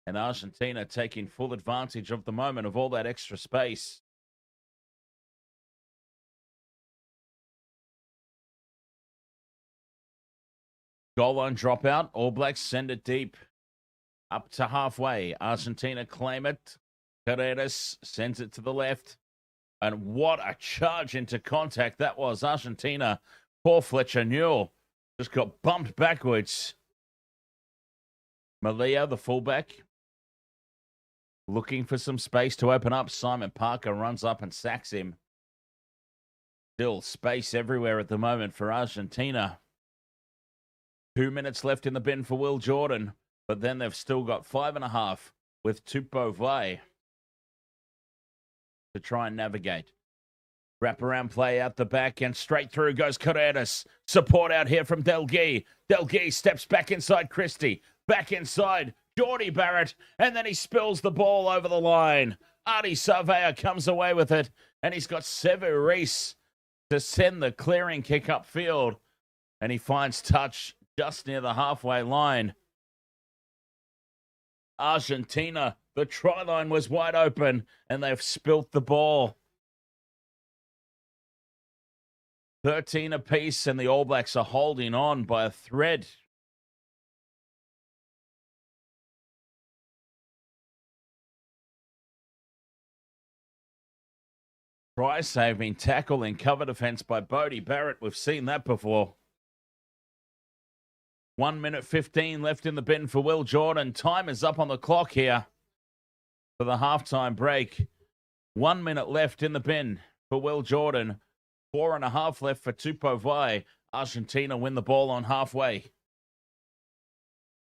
And Argentina taking full advantage of the moment of all that extra space. Goal line dropout. All Blacks send it deep. Up to halfway. Argentina claim it. Carreras sends it to the left. And what a charge into contact that was. Argentina, poor Fletcher Newell, just got bumped backwards. Malia, the fullback, looking for some space to open up. Simon Parker runs up and sacks him. Still space everywhere at the moment for Argentina. 2 minutes left in the bin for Will Jordan, but then they've still got 5.5 with Tupou Vai to try and navigate. Wraparound play out the back and straight through goes Carreras. Support out here from Delgui. Delgui steps back inside Christie. Back inside Geordie Barrett. And then he spills the ball over the line. Artie Surveyor comes away with it. And he's got Sevu Reece to send the clearing kick upfield. And he finds touch just near the halfway line. Argentina, the try line was wide open. And they've spilt the ball. 13 apiece, and the All Blacks are holding on by a thread. Try saving tackle in cover defense by Bodie Barrett. We've seen that before. 1 minute 15 left in the bin for Will Jordan. Time is up on the clock here for the halftime break. 1 minute left in the bin for Will Jordan. 4.5 left for Tupou Vai. Argentina win the ball on halfway.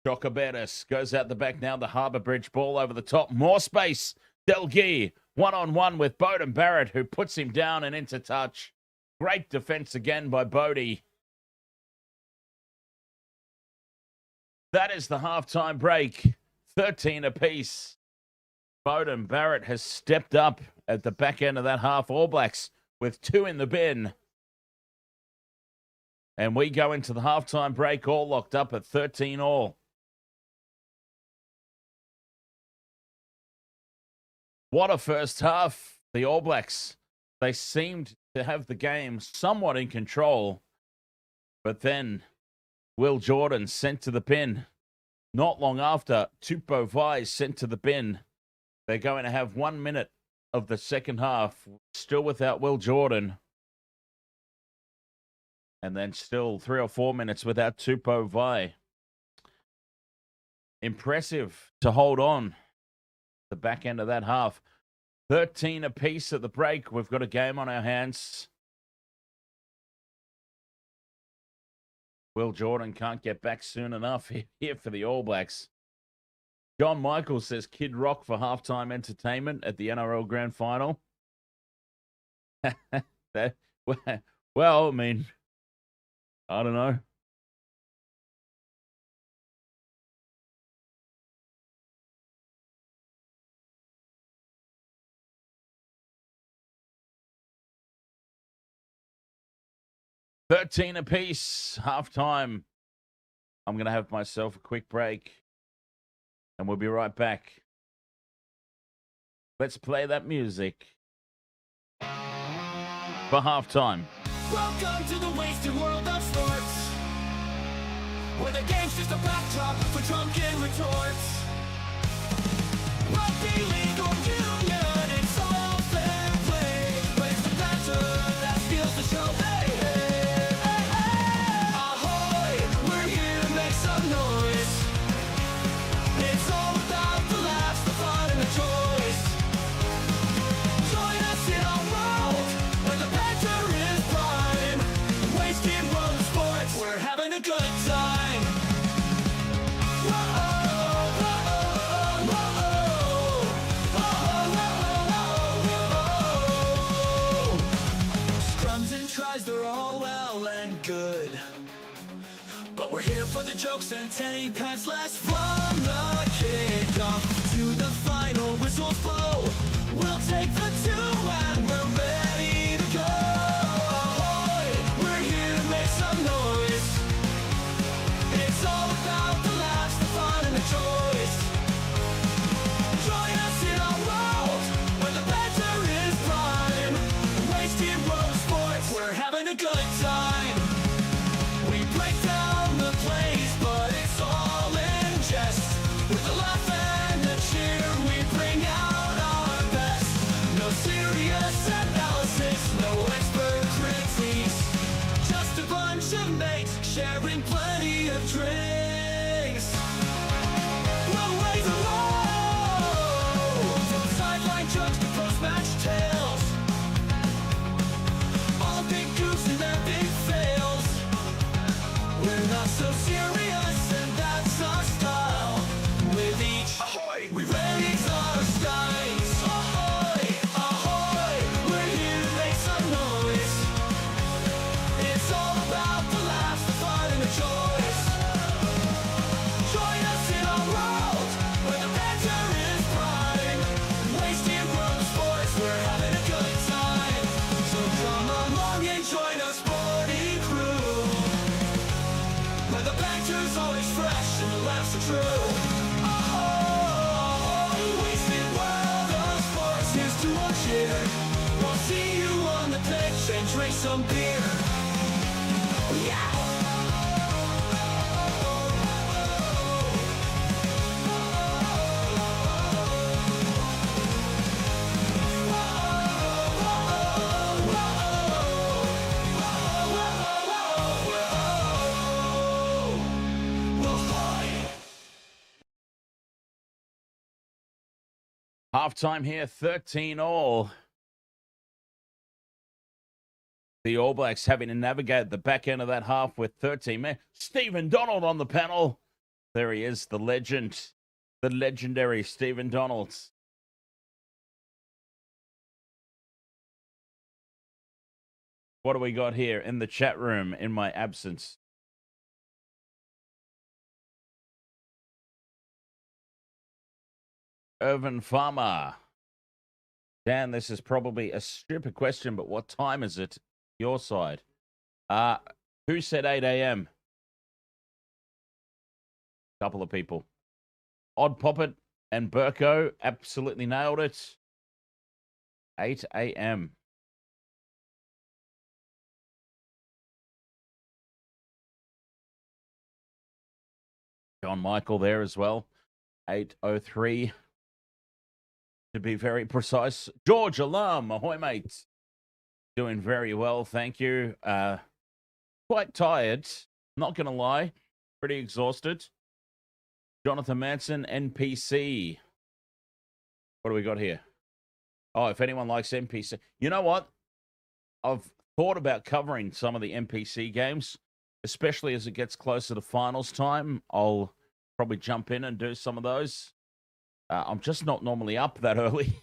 Chocobetis goes out the back now. The Harbour Bridge ball over the top. More space. Delgui one-on-one with Beauden Barrett, who puts him down and into touch. Great defense again by Bodie. That is the halftime break. 13 apiece. Beauden Barrett has stepped up at the back end of that half. All Blacks with 2 in the bin. And we go into the halftime break all locked up at 13 all. What a first half. The All Blacks, they seemed to have the game somewhat in control. But then Will Jordan sent to the bin. Not long after, Tupou Vai sent to the bin. They're going to have 1 minute of the second half, still without Will Jordan. And then still 3 or 4 minutes without Tupou Vai. Impressive to hold on the back end of that half. 13 apiece at the break. We've got a game on our hands. Will Jordan can't get back soon enough here for the All Blacks. John Michael says Kid Rock for halftime entertainment at the NRL Grand Final. Well, I mean, I don't know. $13 apiece, halftime. I'm going to have myself a quick break, and we'll be right back. Let's play that music for halftime. Welcome to the wasted world of sports, where the game's just a backdrop for drunken retorts. Rugby league or union, it's all fair play, but it's the banter that steals the show. Hey, hey, hey, hey. Ahoy, we're here to make some noise. It's all about the laughs, the fun, and the joys. Join us in our world, where the banter is prime. The wasted world of sports, we're having a good time. They're all well and good, but we're here for the jokes and tank pads last from the kickoff to the final whistles blow. We'll take the two and we're ready to go. Ahoy, we're here to make some noise. It's all about the laughs, the fun, and the joys. Join us in our world where the banter is prime. The wasted world of sports, we're having a good time. We break down the plays, but it's all in jest. With a laugh and a cheer, we bring out our best. No serious analysis, no expert critiques, just a bunch of mates sharing plenty of drinks. We'll raise a roll, from sideline jokes to post-match tales. All big goofs and their big fails. We're not so serious, and that's our style. With each ahoy, we raise our skies. Ahoy, ahoy, we're here to make some noise. It's all about the laughs, the fun, and the joys. Join us in our world where the banter is prime. Wasted world of sports, we're having a good time. So come along and join our sporty crew, where the banter's always fresh and the laughs are true. Oh, wasted world of sports, here's to our cheer. We'll see you on the pitch and drink some beer. Yeah! Halftime here, 13 all. The All Blacks having to navigate the back end of that half with 13 men. Stephen Donald on the panel. There he is, the legend, the legendary Stephen Donald. What do we got here in the chat room in my absence? Irvin Farmer. Dan, this is probably a stupid question, but what time is it? Your side. Who said 8 a.m.? Couple of people. Odd Poppet and Burko absolutely nailed it. 8 a.m. John Michael there as well. 8:03 to be very precise. George Alarm, ahoy mates. Doing very well, thank you. Quite tired, not gonna lie. Pretty exhausted. Jonathan Manson, NPC. What do we got here? Oh, if anyone likes NPC. You know what? I've thought about covering some of the NPC games, especially as it gets closer to finals time. I'll probably jump in and do some of those. I'm just not normally up that early,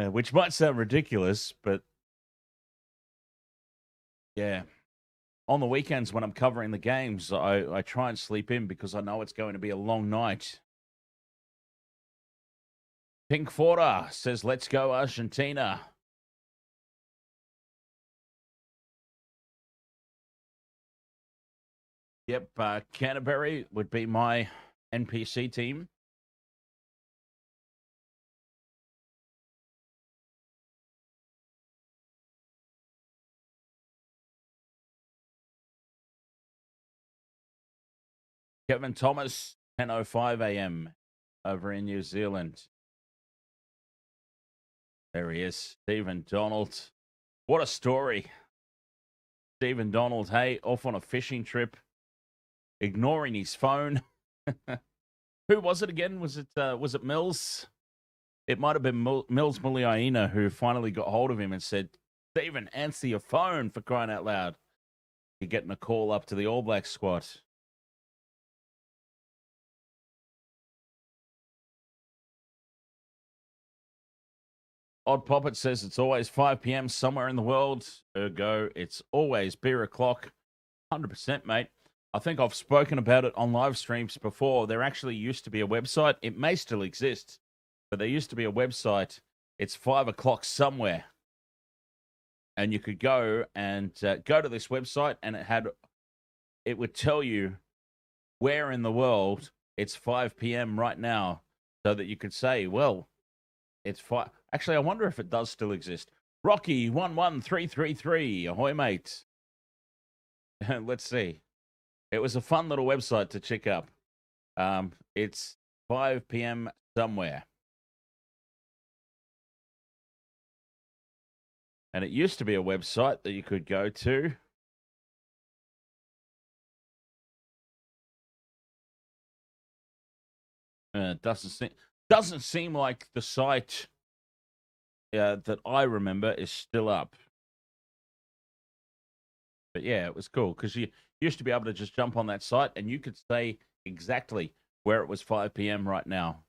which might sound ridiculous, but yeah. On the weekends when I'm covering the games, I try and sleep in because I know it's going to be a long night. Pink Fora says, let's go Argentina. Yep, Canterbury would be my NPC team. Kevin Thomas, 10:05 a.m. over in New Zealand. There he is, Stephen Donald. What a story. Stephen Donald, hey, off on a fishing trip, ignoring his phone. Who was it again? Was it Mills? It might have been Mills Muliaina who finally got hold of him and said, Stephen, answer your phone, for crying out loud. You're getting a call up to the All Blacks squad. Odd Poppet says it's always 5 p.m. somewhere in the world. Ergo, it's always beer o'clock. 100%, mate. I think I've spoken about it on live streams before. There actually used to be a website. It may still exist, but there used to be a website. It's 5 o'clock somewhere. And you could go and go to this website, and it would tell you where in the world it's 5 p.m. right now, so that you could say, well, it's 5. Actually, I wonder if it does still exist. Rocky 11333, ahoy, mate. Let's see. It was a fun little website to check up. It's 5 p.m. somewhere. And it used to be a website that you could go to. It doesn't seem like the site that I remember is still up. But yeah, it was cool because you used to be able to just jump on that site and you could say exactly where it was 5 p.m. right now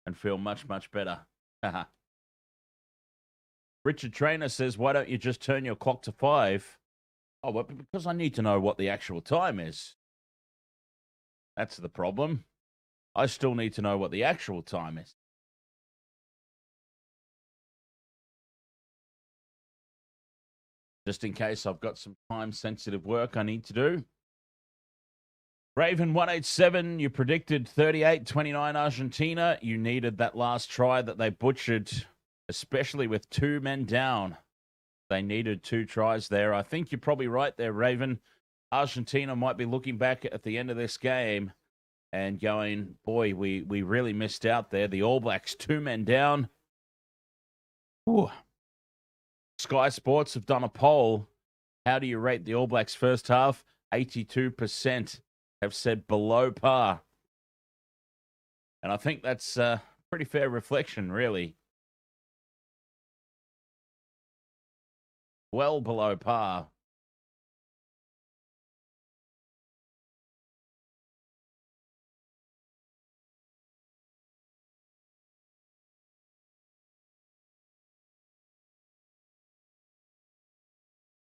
and feel much, much better. Richard Trainer says, why don't you just turn your clock to 5? Oh, but because I need to know what the actual time is. That's the problem. I still need to know what the actual time is. Just in case I've got some time-sensitive work I need to do. Raven187, you predicted 38-29 Argentina. You needed that last try that they butchered, especially with 2 men down. They needed 2 tries there. I think you're probably right there, Raven. Argentina might be looking back at the end of this game and going, boy, we really missed out there. The All Blacks, 2 men down. Ooh. Sky Sports have done a poll. How do you rate the All Blacks first half? 82% have said below par. And I think that's a pretty fair reflection, really. Well below par.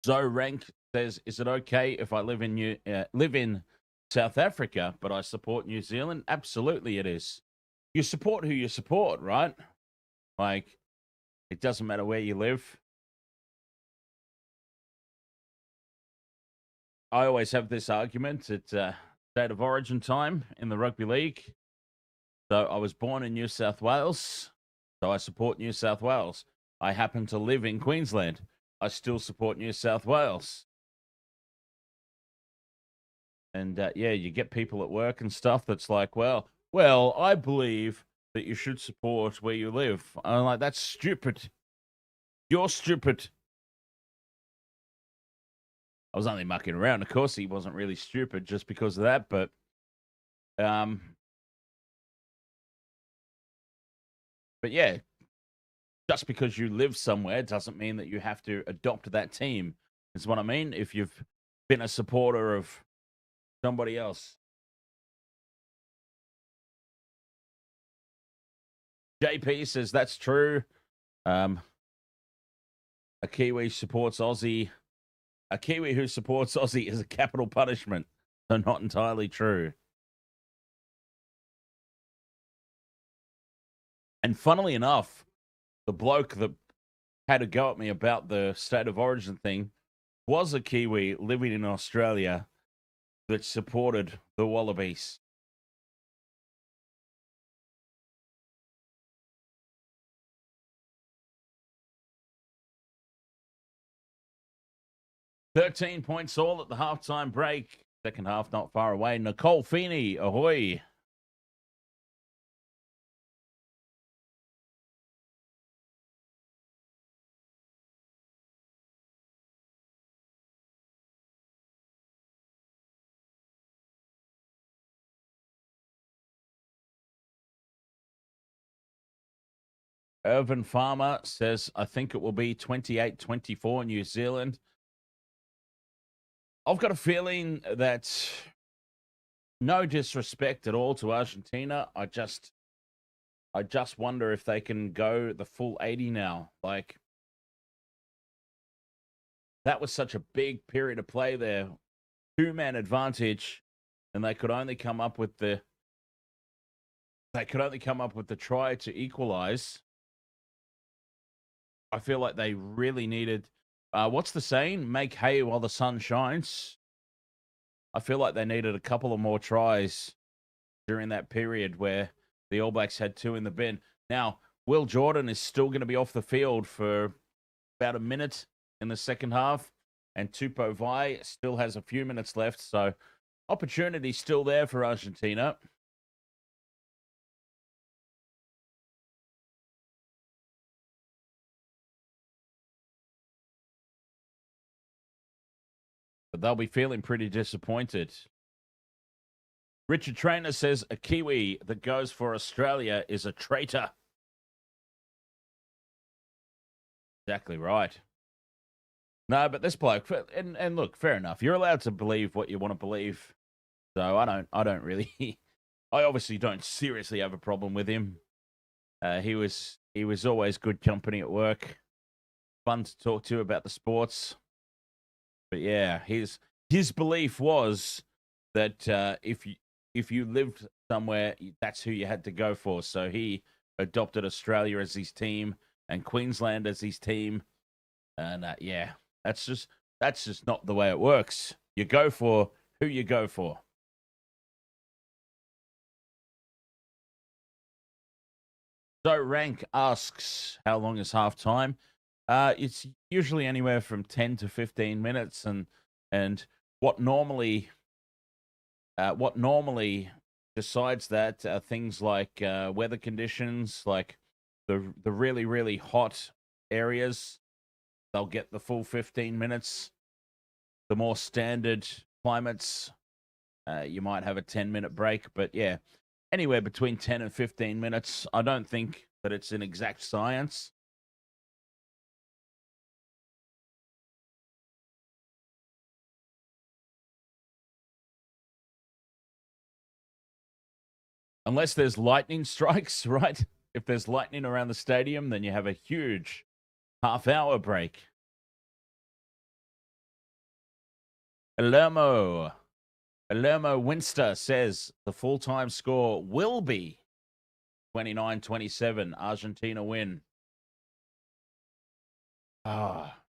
Zoe Rank says, is it okay if I live in South Africa, but I support New Zealand? Absolutely it is. You support who you support, right? Like, it doesn't matter where you live. I always have this argument at State of Origin time in the Rugby League. So I was born in New South Wales, so I support New South Wales. I happen to live in Queensland. I still support New South Wales. And yeah, you get people at work and stuff that's like, well, I believe that you should support where you live. I'm like, that's stupid. You're stupid. I was only mucking around. Of course, he wasn't really stupid just because of that, but yeah, just because you live somewhere doesn't mean that you have to adopt that team. Is what I mean. If you've been a supporter of somebody else. JP says that's true. A Kiwi supports Aussie. A Kiwi who supports Aussie is a capital punishment. So not entirely true. And funnily enough, the bloke that had a go at me about the State of Origin thing was a Kiwi living in Australia that supported the Wallabies. $13 points all at the halftime break. Second half not far away. Nicole Feeney, ahoy. Irvin Farmer says, I think it will be 28-24 New Zealand. I've got a feeling that, no disrespect at all to Argentina, I just wonder if they can go the full 80 now. Like, that was such a big period of play there. 2-man advantage, and they could only come up with the try to equalize. I feel like they really needed, what's the saying? Make hay while the sun shines. I feel like they needed a couple of more tries during that period where the All Blacks had 2 in the bin. Now, Will Jordan is still going to be off the field for about a minute in the second half, and Tupou Vai still has a few minutes left, so opportunity still there for Argentina. But they'll be feeling pretty disappointed. Richard Trainer says a Kiwi that goes for Australia is a traitor. Exactly right. No, but this bloke, and look, fair enough. You're allowed to believe what you want to believe. So I don't really, I obviously don't seriously have a problem with him. He was always good company at work. Fun to talk to about the sports. But yeah, his belief was that if you lived somewhere, that's who you had to go for. So he adopted Australia as his team and Queensland as his team. And yeah, that's just not the way it works. You go for who you go for. So Rank asks, how long is half time? It's usually anywhere from 10 to 15 minutes, and what normally decides that things like weather conditions, like the really, really hot areas, they'll get the full 15 minutes. The more standard climates, you might have a 10-minute break, but yeah, anywhere between 10 and 15 minutes. I don't think that it's an exact science. Unless there's lightning strikes, right? If there's lightning around the stadium, then you have a huge half-hour break. Alermo Winster says the full-time score will be 29-27. Argentina win. Ah.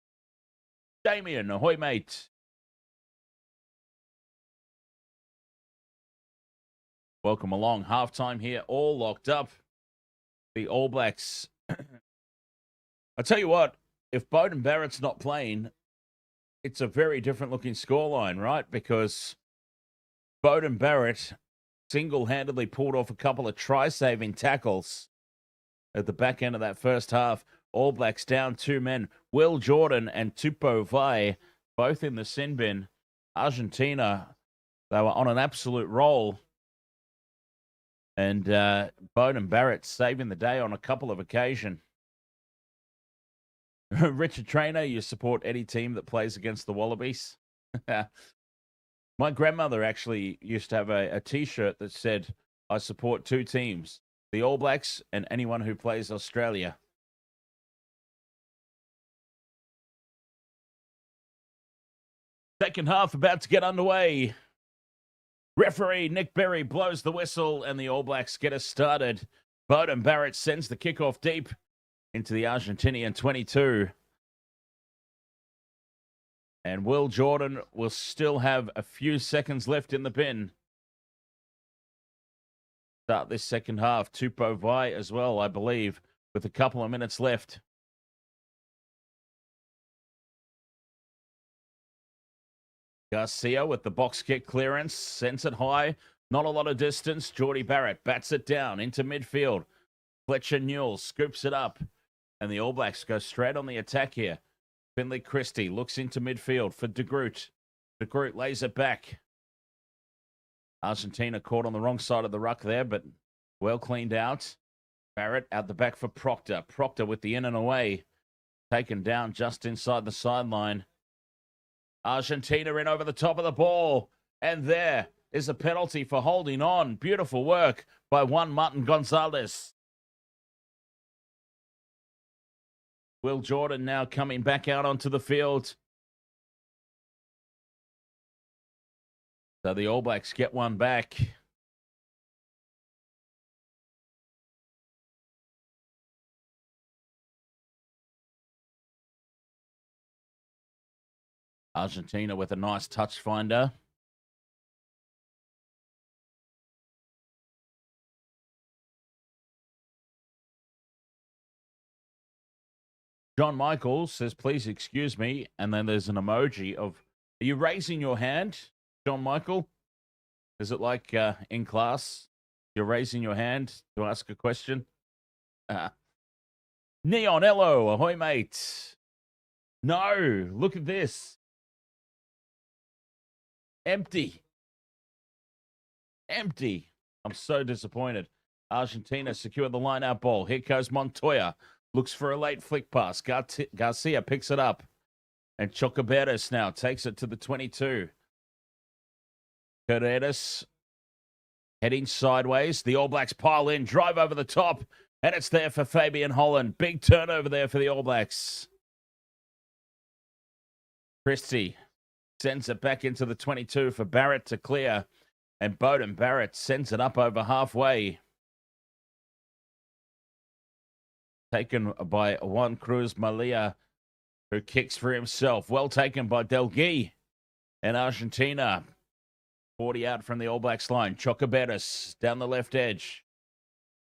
Damien, ahoy, mate. Welcome along. Halftime here, all locked up. The All Blacks. I tell you what, if Beauden Barrett's not playing, it's a very different looking scoreline, right? Because Beauden Barrett single-handedly pulled off a couple of try-saving tackles at the back end of that first half. All Blacks down 2 men. Will Jordan and Tupou Vai both in the sin bin. Argentina, they were on an absolute roll. And Beauden Barrett saving the day on a couple of occasions. Richard Trainer, you support any team that plays against the Wallabies? My grandmother actually used to have a T-shirt that said, I support 2 teams, the All Blacks and anyone who plays Australia. Second half about to get underway. Referee Nick Berry blows the whistle and the All Blacks get us started. Beauden Barrett sends the kickoff deep into the Argentinian 22. And Will Jordan will still have a few seconds left in the bin. Start this second half. Tupou Vai as well, I believe, with a couple of minutes left. Garcia with the box kick clearance, sends it high. Not a lot of distance. Jordie Barrett bats it down into midfield. Fletcher Newell scoops it up. And the All Blacks go straight on the attack here. Finley Christie looks into midfield for De Groot. De Groot lays it back. Argentina caught on the wrong side of the ruck there, but well cleaned out. Barrett out the back for Proctor. Proctor with the in and away. Taken down just inside the sideline. Argentina in over the top of the ball. And there is a penalty for holding on. Beautiful work by Juan Martin Gonzalez. Will Jordan now coming back out onto the field. So the All Blacks get one back. Argentina with a nice touch finder. John Michaels says, please excuse me. And then there's an emoji of, are you raising your hand, John Michael? Is it like in class? You're raising your hand to ask a question? Neon Ello, ahoy, mate. No, look at this. Empty. Empty. I'm so disappointed. Argentina secure the line-out ball. Here goes Montoya. Looks for a late flick pass. Garcia picks it up. And Chocoberes now takes it to the 22. Corredes heading sideways. The All Blacks pile in, drive over the top. And it's there for Fabian Holland. Big turnover there for the All Blacks. Christie sends it back into the 22 for Barrett to clear. And Beauden Barrett sends it up over halfway. Taken by Juan Cruz Malia, who kicks for himself. Well taken by Delgui. And Argentina, 40 out from the All Blacks line. Chocoberes down the left edge.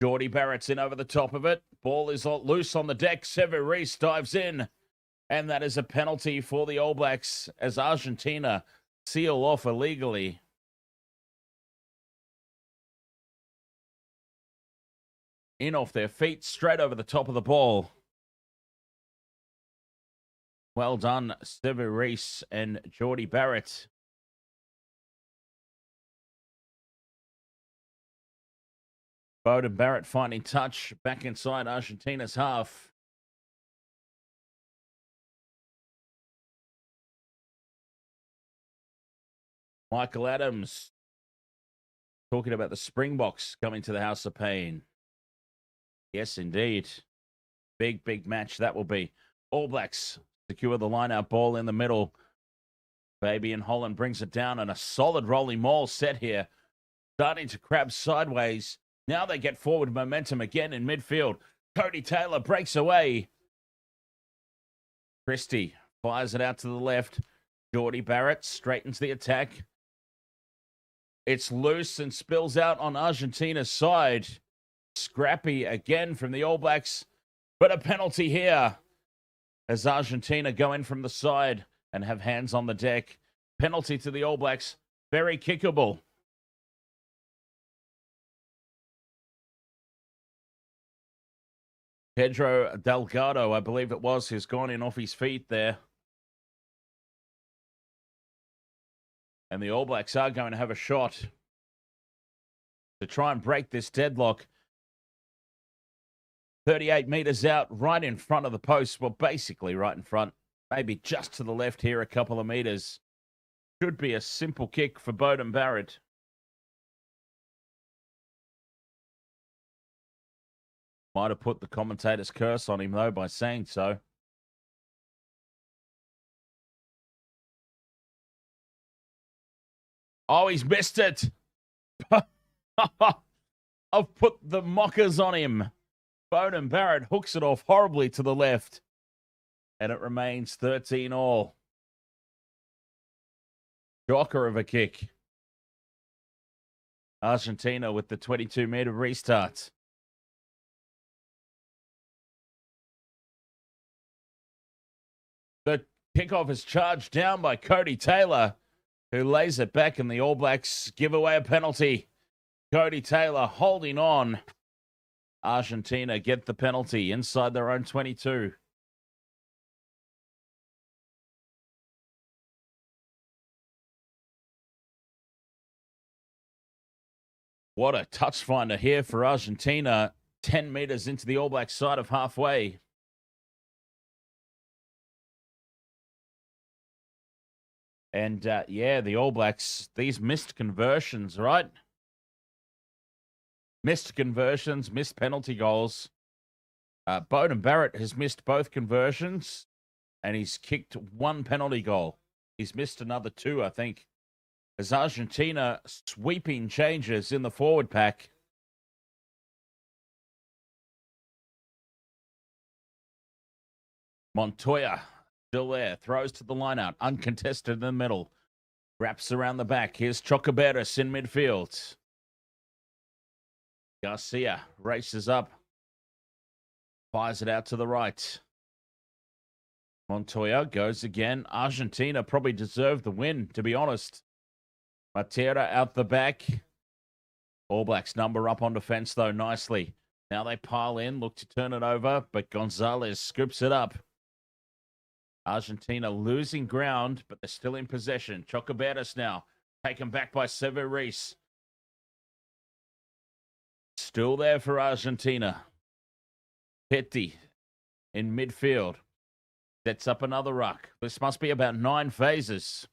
Jordie Barrett's in over the top of it. Ball is loose on the deck. Severis dives in. And that is a penalty for the All Blacks as Argentina seal off illegally. In off their feet, straight over the top of the ball. Well done, Severis and Jordie Barrett. Beauden Barrett finding touch back inside Argentina's half. Michael Adams talking about the Springboks coming to the House of Pain. Yes, indeed. Big, big match that will be. All Blacks secure the line-out ball in the middle. Fabian Holland brings it down and a solid rolling maul set here. Starting to crab sideways. Now they get forward momentum again in midfield. Cody Taylor breaks away. Christie fires it out to the left. Jordie Barrett straightens the attack. It's loose and spills out on Argentina's side. Scrappy again from the All Blacks, but a penalty here as Argentina go in from the side and have hands on the deck. Penalty to the All Blacks, very kickable. Pedro Delgado, I believe it was, who's gone in off his feet there. And the All Blacks are going to have a shot to try and break this deadlock. 38 meters out, right in front of the post. Well, basically right in front. Maybe just to the left here, a couple of meters. Should be a simple kick for Beauden Barrett. Might have put the commentator's curse on him, though, by saying so. Oh, he's missed it. I've put the mockers on him. Beauden Barrett hooks it off horribly to the left. And it remains 13 all. Shocker of a kick. Argentina with the 22-meter restart. The kickoff is charged down by Cody Taylor, who lays it back, and the All Blacks give away a penalty. Cody Taylor holding on. Argentina get the penalty inside their own 22. What a touch finder here for Argentina. 10 meters into the All Blacks side of halfway. And yeah, the All Blacks, these missed conversions, right? Missed conversions, missed penalty goals. Beauden Barrett has missed both conversions, and he's kicked one penalty goal. He's missed another two, I think. As Argentina sweeping changes in the forward pack. Montoya still there, throws to the line out, uncontested in the middle. Wraps around the back. Here's Chocoberas in midfield. Garcia races up. Fires it out to the right. Montoya goes again. Argentina probably deserved the win, to be honest. Matera out the back. All Blacks number up on defense, though, nicely. Now they pile in, look to turn it over, but Gonzalez scoops it up. Argentina losing ground, but they're still in possession. Chocoberas now, taken back by Severis. Still there for Argentina. Petty in midfield. Sets up another ruck. This must be about 9 phases.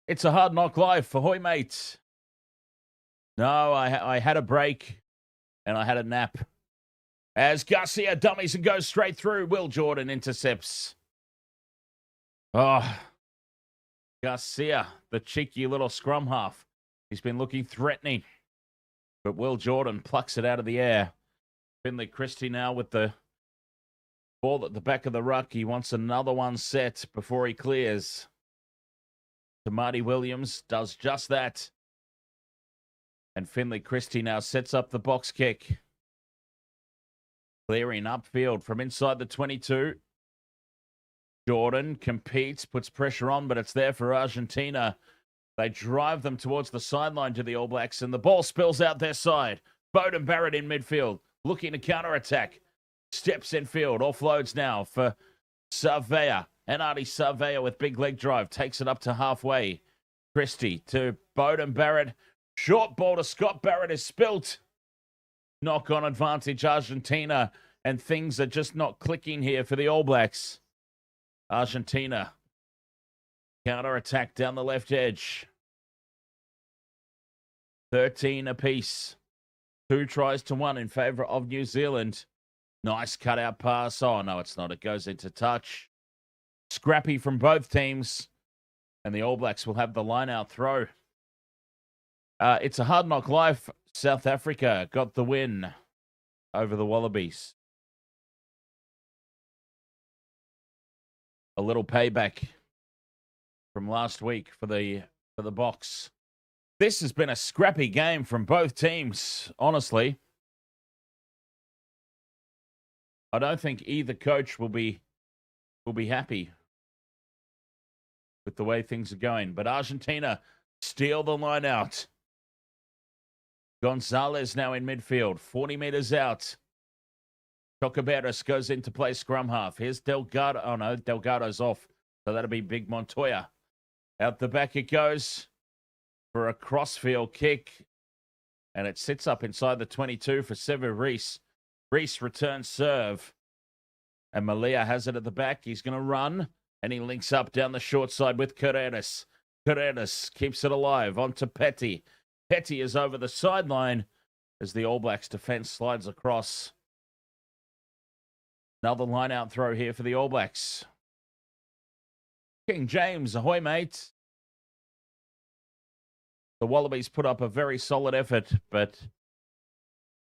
It's a hard knock life for Hoy mates. No, I had a break and I had a nap. As Garcia dummies and goes straight through, Will Jordan intercepts. Oh, Garcia, the cheeky little scrum half. He's been looking threatening. But Will Jordan plucks it out of the air. Finley Christie now with the ball at the back of the ruck. He wants another one set before he clears. Marty Williams does just that. And Finley Christie now sets up the box kick. Clearing upfield from inside the 22. Jordan competes, puts pressure on, but it's there for Argentina. They drive them towards the sideline to the All Blacks, and the ball spills out their side. Beauden Barrett in midfield, looking to counter-attack. Steps in field, offloads now for Sarvea. And Artie Sarvea with big leg drive takes it up to halfway. Christie to Beauden Barrett. Short ball to Scott Barrett is spilt. Knock on advantage Argentina. And things are just not clicking here for the All Blacks. Argentina. Counter attack down the left edge. 13 apiece. 2 tries to 1 in favour of New Zealand. Nice cutout pass. Oh, no, it's not. It goes into touch. Scrappy from both teams. And the All Blacks will have the line-out throw. It's a hard knock life. South Africa got the win over the Wallabies. A little payback from last week for the for the Boks. This has been a scrappy game from both teams, honestly. I don't think either coach will be happy with the way things are going. But Argentina steal the line out. Gonzalez now in midfield, 40 meters out. Chocoberas goes into play scrum half. Here's Delgado. Oh no, Delgado's off. So that'll be Big Montoya. Out the back it goes for a crossfield kick. And it sits up inside the 22 for Sever Reese. Reese returns serve. And Malia has it at the back. He's going to run. And he links up down the short side with Carreras. Carreras keeps it alive. On to Petty. Petty is over the sideline as the All Blacks defense slides across. Another line-out throw here for the All Blacks. King James, ahoy, mate. The Wallabies put up a very solid effort, but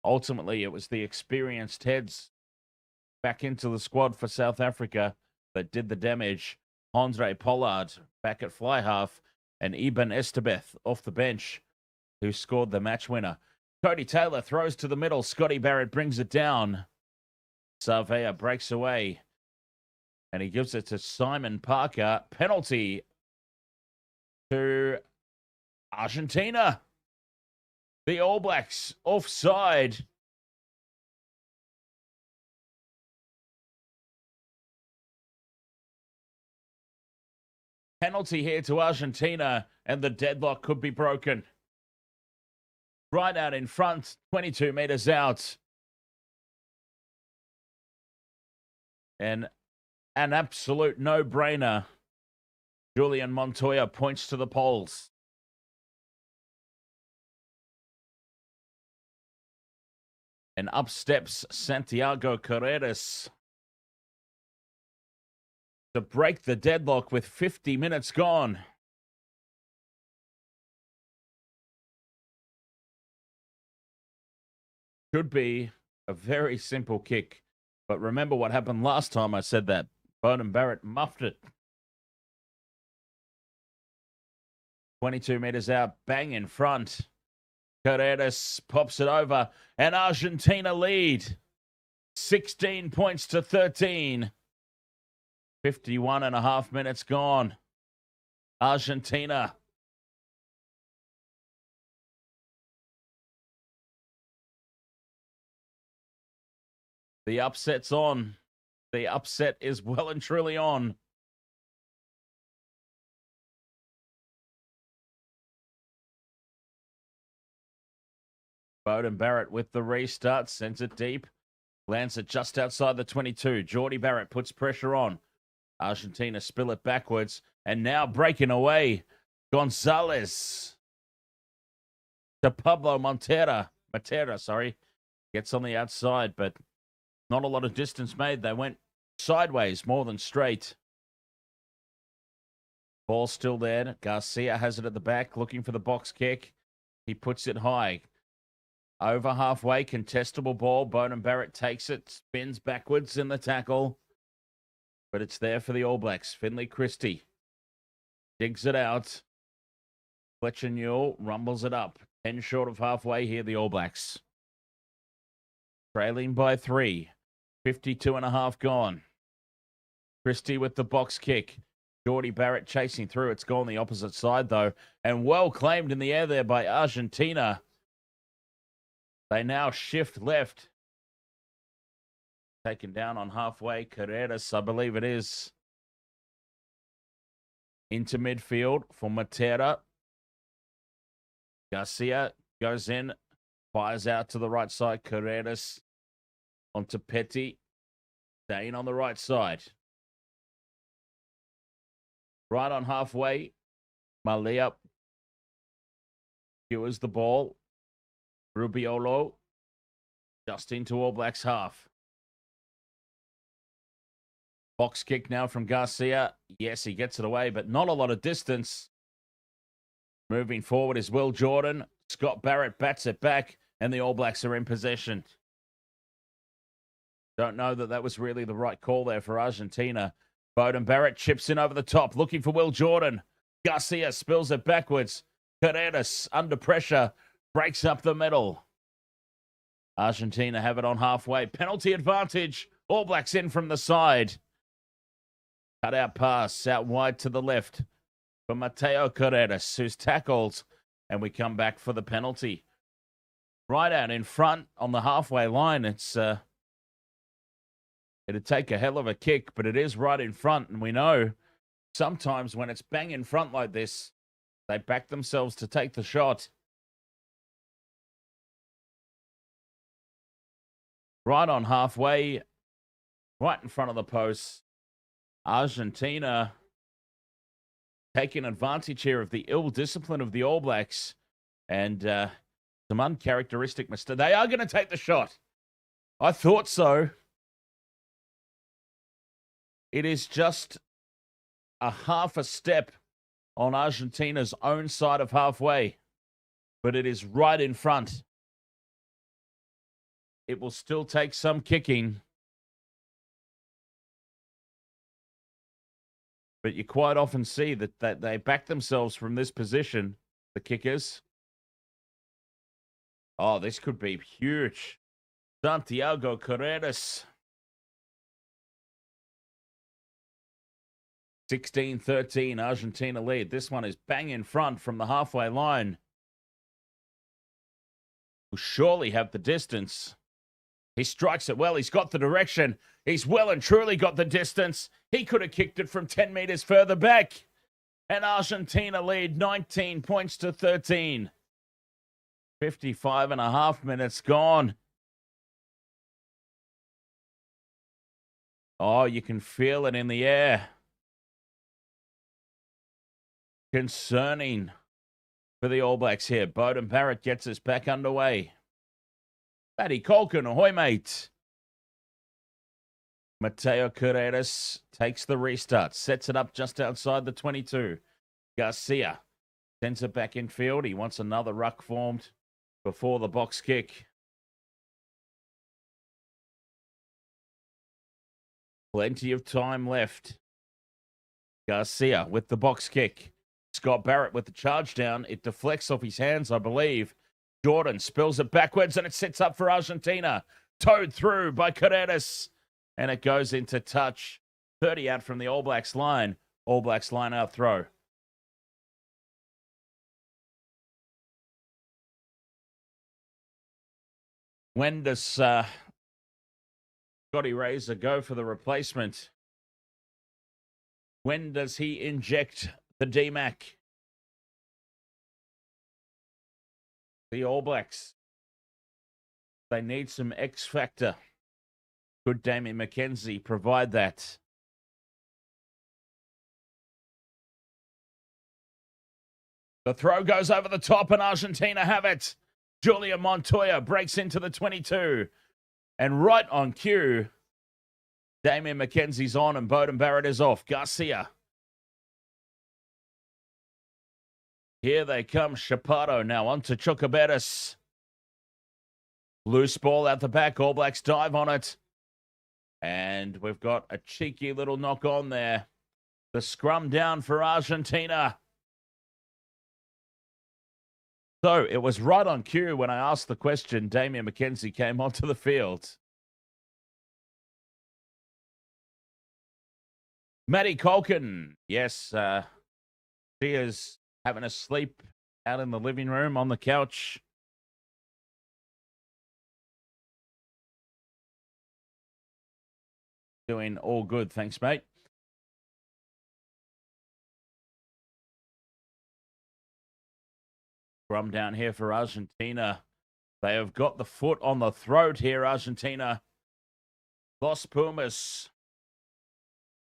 ultimately it was the experienced heads back into the squad for South Africa that did the damage. Andre Pollard back at fly half, and Eben Estebeth off the bench, who scored the match winner. Cody Taylor throws to the middle. Scotty Barrett brings it down. Sarvea breaks away, and he gives it to Simon Parker. Penalty to Argentina. The All Blacks offside. Penalty here to Argentina, and the deadlock could be broken. Right out in front, 22 meters out. And an absolute no-brainer. Julian Montoya points to the poles. And up steps Santiago Carreras to break the deadlock with 50 minutes gone. Should be a very simple kick. But remember what happened last time I said that. Bowden Barrett muffed it. 22 meters out, bang in front. Carreras pops it over, and Argentina lead. 16 points to 13. 51 and a half minutes gone. Argentina. The upset's on. The upset is well and truly on. Bowden Barrett with the restart. Sends it deep. Lands it just outside the 22. Geordie Barrett puts pressure on. Argentina spill it backwards. And now breaking away. Gonzalez to Pablo Matera, gets on the outside, but not a lot of distance made. They went sideways more than straight. Ball still there. Garcia has it at the back, looking for the box kick. He puts it high. Over halfway, contestable ball. Bowden Barrett takes it, spins backwards in the tackle. But it's there for the All Blacks. Finley Christie digs it out. Fletcher Newell rumbles it up. 10 short of halfway here, the All Blacks. Trailing by 3. 52 and a half gone. Christie with the box kick. Geordie Barrett chasing through. It's gone the opposite side, though. And well claimed in the air there by Argentina. They now shift left. Taken down on halfway. Carreras, I believe it is. Into midfield for Matera. Garcia goes in. Fires out to the right side. Carreras onto Petty. Staying on the right side. Right on halfway. Malia skewers the ball. Rubiolo just into All Blacks half. Box kick now from Garcia. Yes, he gets it away, but not a lot of distance. Moving forward is Will Jordan. Scott Barrett bats it back, and the All Blacks are in possession. Don't know that that was really the right call there for Argentina. Bowden Barrett chips in over the top, looking for Will Jordan. Garcia spills it backwards. Carreras under pressure, breaks up the middle. Argentina have it on halfway. Penalty advantage. All Blacks in from the side. Cut out pass out wide to the left for Mateo Carreras, who's tackled. And we come back for the penalty. Right out in front on the halfway line. It'd take a hell of a kick, but it is right in front. And we know sometimes when it's bang in front like this, they back themselves to take the shot. Right on halfway, right in front of the post. Argentina taking advantage here of the ill discipline of the All Blacks and some uncharacteristic mistakes. They are going to take the shot. I thought so. It is just a half a step on Argentina's own side of halfway, but it is right in front. It will still take some kicking, but you quite often see that they back themselves from this position, the kickers. Oh, this could be huge. Santiago Carreras. 16-13, Argentina lead. This one is bang in front from the halfway line. Will surely have the distance. He strikes it well. He's got the direction. He's well and truly got the distance. He could have kicked it from 10 meters further back. And Argentina lead 19 points to 13. 55 and a half minutes gone. Oh, you can feel it in the air. Concerning for the All Blacks here. Beauden Barrett gets us back underway. Matty Colkin, ahoy, mate. Mateo Carreras takes the restart, sets it up just outside the 22. Garcia sends it back in field. He wants another ruck formed before the box kick. Plenty of time left. Garcia with the box kick. Scott Barrett with the charge down. It deflects off his hands, I believe. Jordan spills it backwards and it sets up for Argentina. Towed through by Carreras. And it goes into touch. 30 out from the All Blacks line. All Blacks line out throw. When does Scotty Razor go for the replacement? When does he inject the DMAC? The All Blacks. They need some X factor. Could Damien McKenzie provide that? The throw goes over the top and Argentina have it. Julia Montoya breaks into the 22. And right on cue, Damien McKenzie's on and Beauden Barrett is off. Garcia. Here they come. Chaparro now on to Chukabetis. Loose ball out the back. All Blacks dive on it. And we've got a cheeky little knock on there. The scrum down for Argentina. So it was right on cue when I asked the question. Damien McKenzie came onto the field. Maddie Colkin. Yes, she is having a sleep out in the living room on the couch. Doing all good, thanks, mate. Scrum down here for Argentina. They have got the foot on the throat here, Argentina. Los Pumas.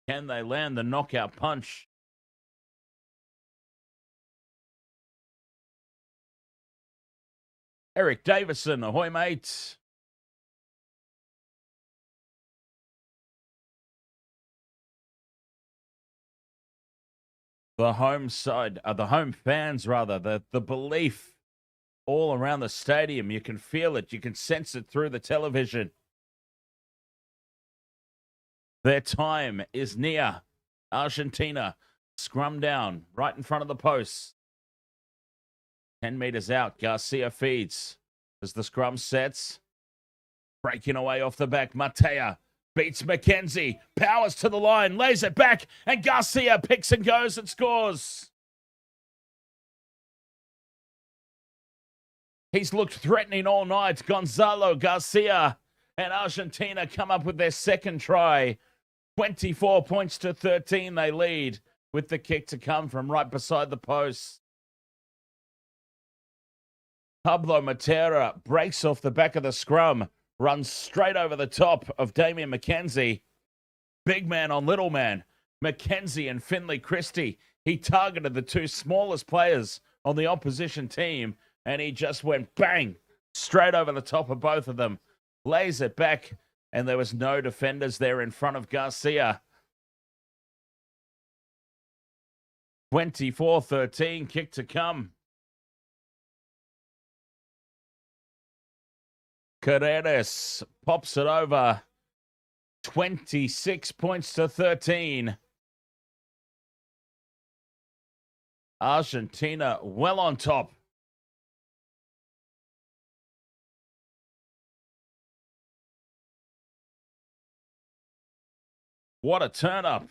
Can they land the knockout punch? Eric Davison, ahoy, mate. The home side, the home fans rather, the belief all around the stadium. You can feel it. You can sense it through the television. Their time is near. Argentina Scrum down, right in front of the post. 10 meters out, Garcia feeds. As the scrum sets. Breaking away off the back, Matea beats McKenzie. Powers to the line, lays it back, and Garcia picks and goes and scores. He's looked threatening all night. Gonzalo Garcia and Argentina come up with their second try. 24 points to 13 they lead with the kick to come from right beside the post. Pablo Matera breaks off the back of the scrum, runs straight over the top of Damian McKenzie. Big man on little man. McKenzie and Finley Christie. He targeted the two smallest players on the opposition team, and he just went bang, straight over the top of both of them. Lays it back, and there was no defenders there in front of Garcia. 24-13, kick to come. Carreras pops it over. 26 points to 13. Argentina well on top. What a turn up.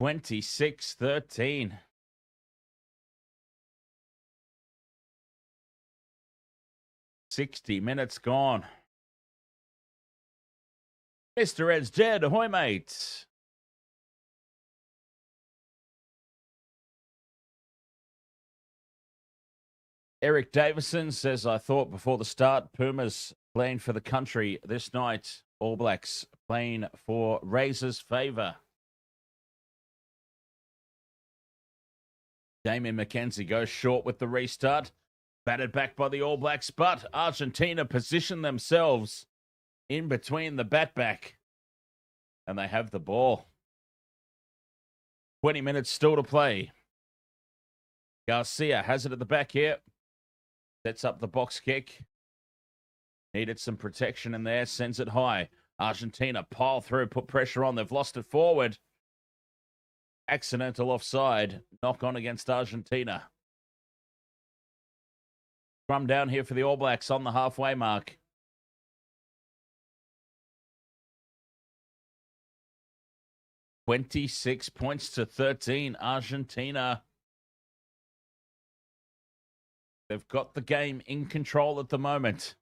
$26-13. 60 minutes gone. Mr. Ed's dead. Ahoy, mate. Eric Davison says, I thought before the start, Pumas playing for the country this night. All Blacks playing for Razor's favour. Damian McKenzie goes short with the restart. Batted back by the All Blacks, but Argentina position themselves in between the batback. And they have the ball. 20 minutes still to play. Garcia has it at the back here. Sets up the box kick. Needed some protection in there. Sends it high. Argentina pile through, put pressure on. They've lost it forward. Accidental offside. Knock on against Argentina. Scrum down here for the All Blacks on the halfway mark. $26 points to 13, Argentina. They've got the game in control at the moment.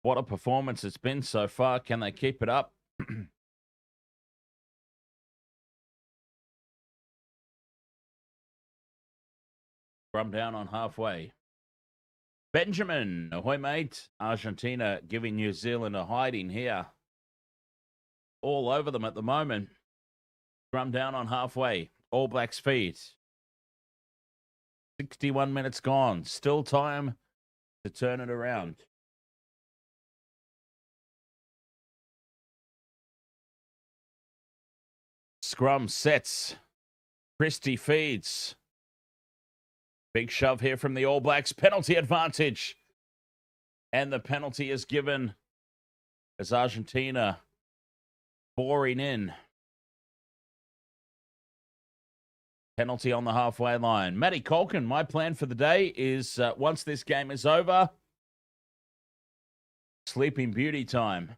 What a performance it's been so far. Can they keep it up? Scrum down on halfway. Benjamin, ahoy, mate. Argentina giving New Zealand a hiding here. All over them at the moment. Scrum down on halfway. All Blacks feet. 61 minutes gone. Still time to turn it around. Scrum sets. Christie feeds. Big shove here from the All Blacks. Penalty advantage. And the penalty is given as Argentina boring in. Penalty on the halfway line. Matty Colkin, my plan for the day is once this game is over, Sleeping Beauty time.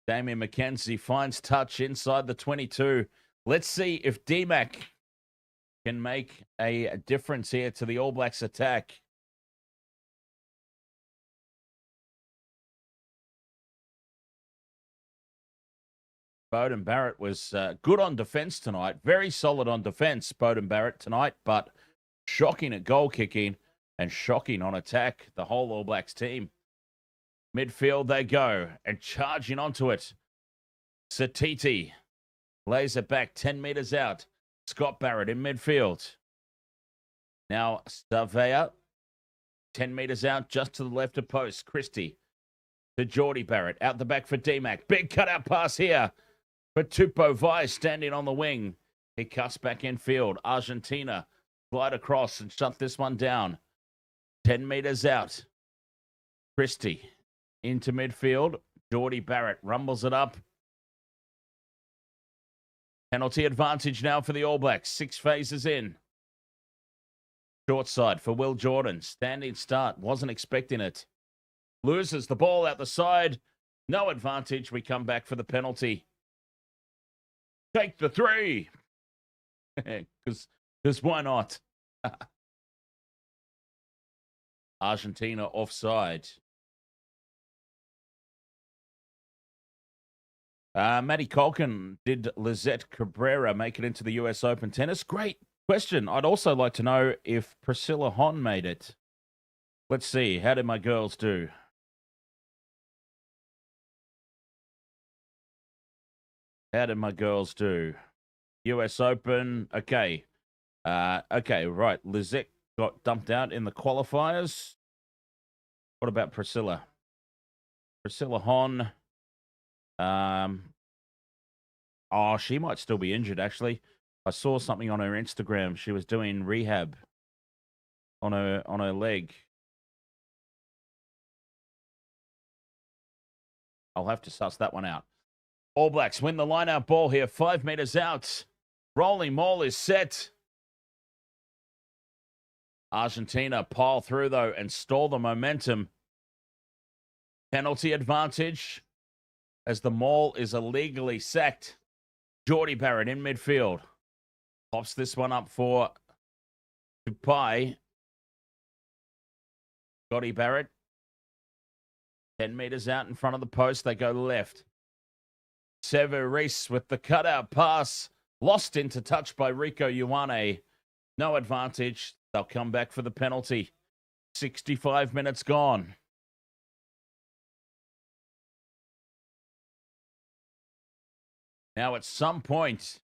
Damian McKenzie finds touch inside the 22. Let's see if D-Mac can make a difference here to the All Blacks attack. Beauden Barrett was good on defense tonight. Very solid on defense, Beauden Barrett tonight, but shocking at goal kicking and shocking on attack, the whole All Blacks team. Midfield they go, and charging onto it. Satiti lays it back 10 meters out. Scott Barrett in midfield. Now Savea, 10 meters out, just to the left of post. Christie to Geordie Barrett. Out the back for D-Mac. Big cutout pass here for Tupo Vai standing on the wing. He cuts back in field. Argentina glide across and shut this one down. 10 meters out. Christie into midfield. Geordie Barrett rumbles it up. Penalty advantage now for the All Blacks. 6 phases in. Short side for Will Jordan. Standing start. Wasn't expecting it. Loses the ball out the side. No advantage. We come back for the penalty. Take the 3. Because why not? Argentina offside. Maddie Colkin, did Lizette Cabrera make it into the US Open tennis? Great question. I'd also like to know if Priscilla Hon made it. Let's see. How did my girls do? How did my girls do? US Open. Okay. Okay, right. Lizette got dumped out in the qualifiers. What about Priscilla? Priscilla Hon. Oh, she might still be injured, actually. I saw something on her Instagram. She was doing rehab on her leg. I'll have to suss that one out. All Blacks win the line-out ball here. 5 meters out. Rolling maul is set. Argentina pile through, though, and stall the momentum. Penalty advantage as the maul is illegally sacked. Geordie Barrett in midfield. Pops this one up for Tupai. Geordie Barrett. 10 meters out in front of the post. They go left. Sever Reese with the cutout pass. Lost into touch by Rico Ioane. No advantage. They'll come back for the penalty. 65 minutes gone. Now, at some point,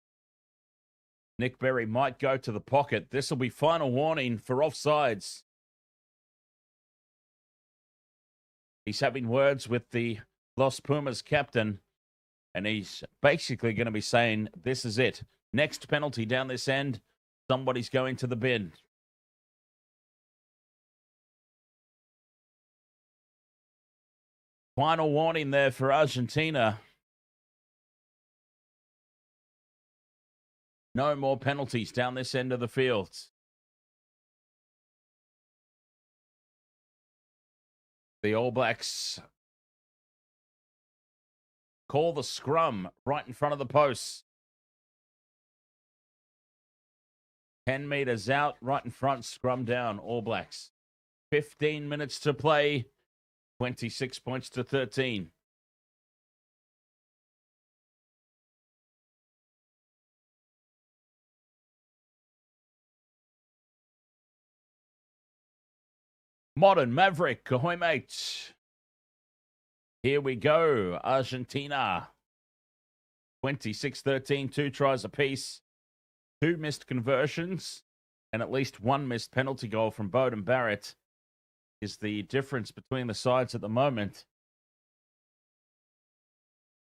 Nick Berry might go to the pocket. This will be final warning for offsides. He's having words with the Los Pumas captain, and he's basically going to be saying, this is it. Next penalty down this end, somebody's going to the bin. Final warning there for Argentina. No more penalties down this end of the field. The All Blacks call the scrum right in front of the posts. 10 meters out, right in front, scrum down, All Blacks. 15 minutes to play, 26 points to 13. Modern Maverick, ahoy mate. Here we go, Argentina. 26-13, 2 tries apiece, 2 missed conversions, and at least 1 missed penalty goal from Beauden Barrett is the difference between the sides at the moment.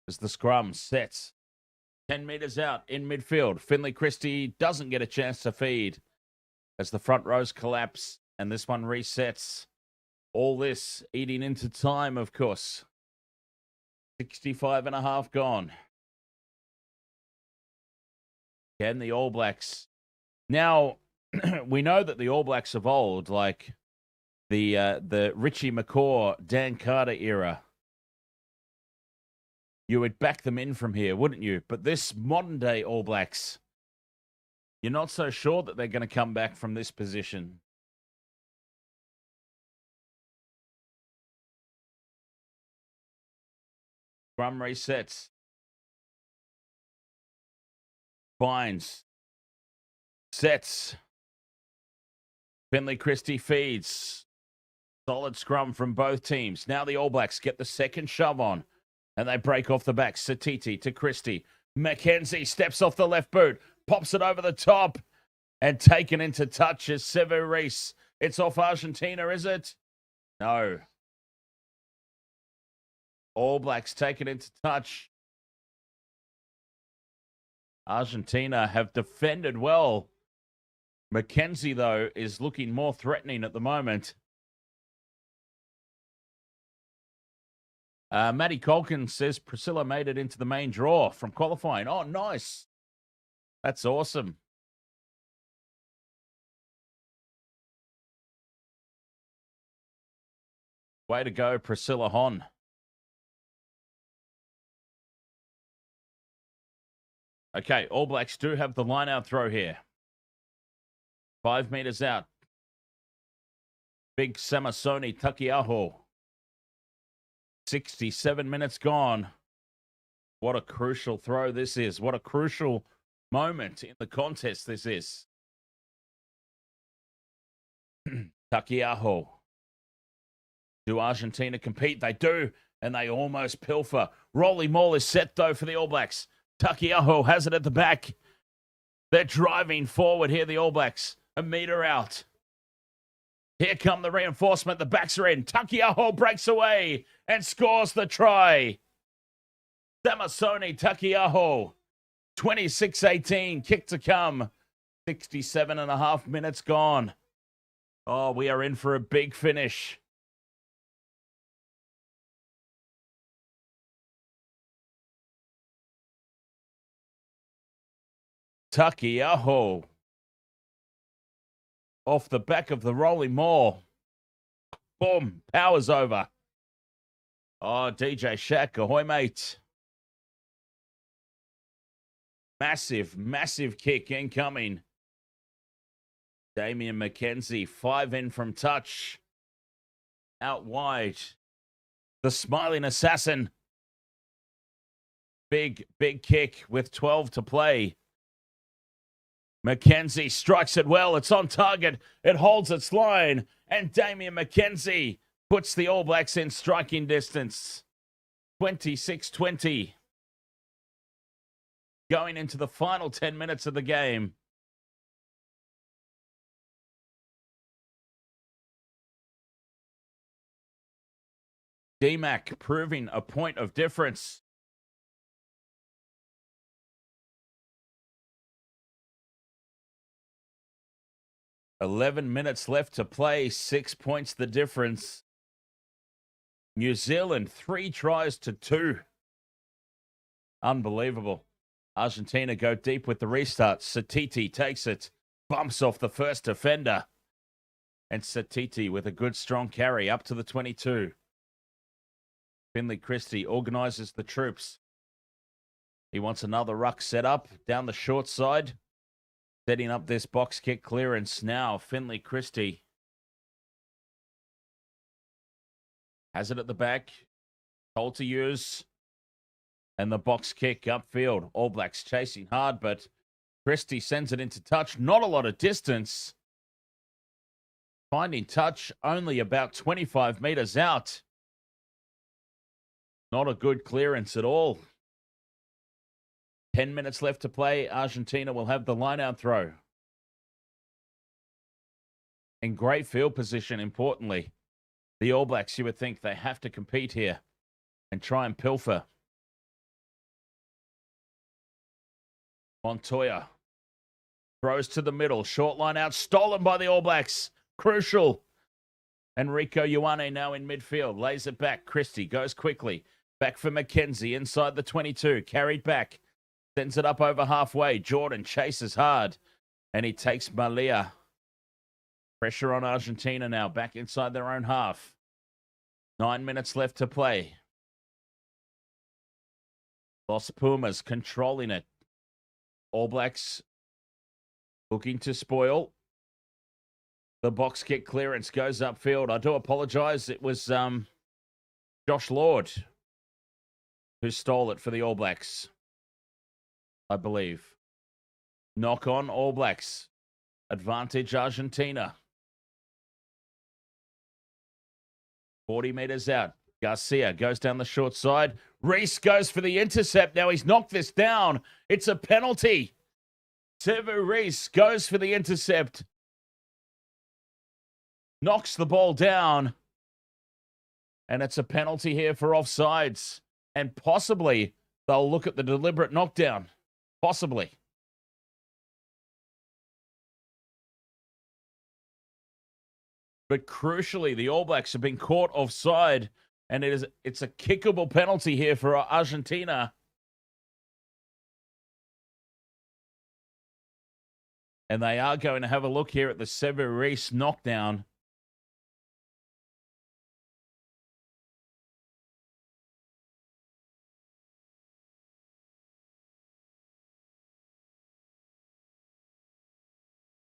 As the scrum sets 10 meters out in midfield, Finley Christie doesn't get a chance to feed as the front rows collapse. And this one resets. All this eating into time, of course. 65 and a half gone. Can the All Blacks... Now, we know that the All Blacks of old, like the Richie McCaw, Dan Carter era, you would back them in from here, wouldn't you? But this modern-day All Blacks, you're not so sure that they're going to come back from this position. Scrum resets. Finds. Sets. Finley Christie feeds. Solid scrum from both teams. Now the All Blacks get the second shove on. And they break off the back. Satiti to Christie. Mackenzie steps off the left boot. Pops it over the top. And taken into touch is Sever Reese. It's off Argentina, is it? No. All Blacks take it into touch. Argentina have defended well. Mackenzie, though, is looking more threatening at the moment. Matty Colkin says Priscilla made it into the main draw from qualifying. Oh, nice. That's awesome. Way to go, Priscilla Hon. Okay, All Blacks do have the line-out throw here. 5 meters out. Big Samasoni Takiaho. 67 minutes gone. What a crucial throw this is. What a crucial moment in the contest this is. Takiaho. Do Argentina compete? They do, and they almost pilfer. Rolly Maul is set, though, for the All Blacks. Takiaho has it at the back. They're driving forward here, the All Blacks. A meter out. Here come the reinforcement. The backs are in. Takiaho breaks away and scores the try. Samasoni Takiaho. 26-18. Kick to come. 67.5 minutes gone. Oh, we are in for a big finish. Takiaho. Off the back of the Rolling Maul. Boom. Power's over. Oh, DJ Shaq. Ahoy, mate. Massive, massive kick incoming. Damian McKenzie. 5 in from touch. Out wide. The smiling assassin. Big, big kick with 12 to play. McKenzie strikes it well. It's on target. It holds its line. And Damian McKenzie puts the All Blacks in striking distance. 26-20. Going into the final 10 minutes of the game. DMAC proving a point of difference. $11 minutes left to play. 6 points the difference. New Zealand 3 tries to 2. Unbelievable. Argentina go deep with the restart. Satiti takes it. Bumps off the first defender. And Satiti with a good strong carry up to the 22. Finley Christie organises the troops. He wants another ruck set up down the short side. Setting up this box kick clearance now. Finley Christie has it at the back. Told to use. And the box kick upfield. All Blacks chasing hard, but Christie sends it into touch. Not a lot of distance. Finding touch only about 25 meters out. Not a good clearance at all. 10 minutes left to play. Argentina will have the line-out throw. In great field position, importantly. The All Blacks, you would think they have to compete here and try and pilfer. Montoya throws to the middle. Short line out. Stolen by the All Blacks. Crucial. Enrico Ioane now in midfield. Lays it back. Christie goes quickly. Back for McKenzie inside the 22. Carried back. Sends it up over halfway. Jordan chases hard. And he takes Malia. Pressure on Argentina now. Back inside their own half. 9 minutes left to play. Los Pumas controlling it. All Blacks looking to spoil. The box kick clearance goes upfield. I do apologize. It was Josh Lord who stole it for the All Blacks, I believe. Knock on All Blacks. Advantage Argentina. 40 meters out. Garcia goes down the short side. Reese goes for the intercept. Now he's knocked this down. It's a penalty. Sevu Reese goes for the intercept. Knocks the ball down. And it's a penalty here for offsides. And possibly they'll look at the deliberate knockdown. Possibly. But crucially, the All Blacks have been caught offside. And it's a kickable penalty here for Argentina. And they are going to have a look here at the Severis knockdown.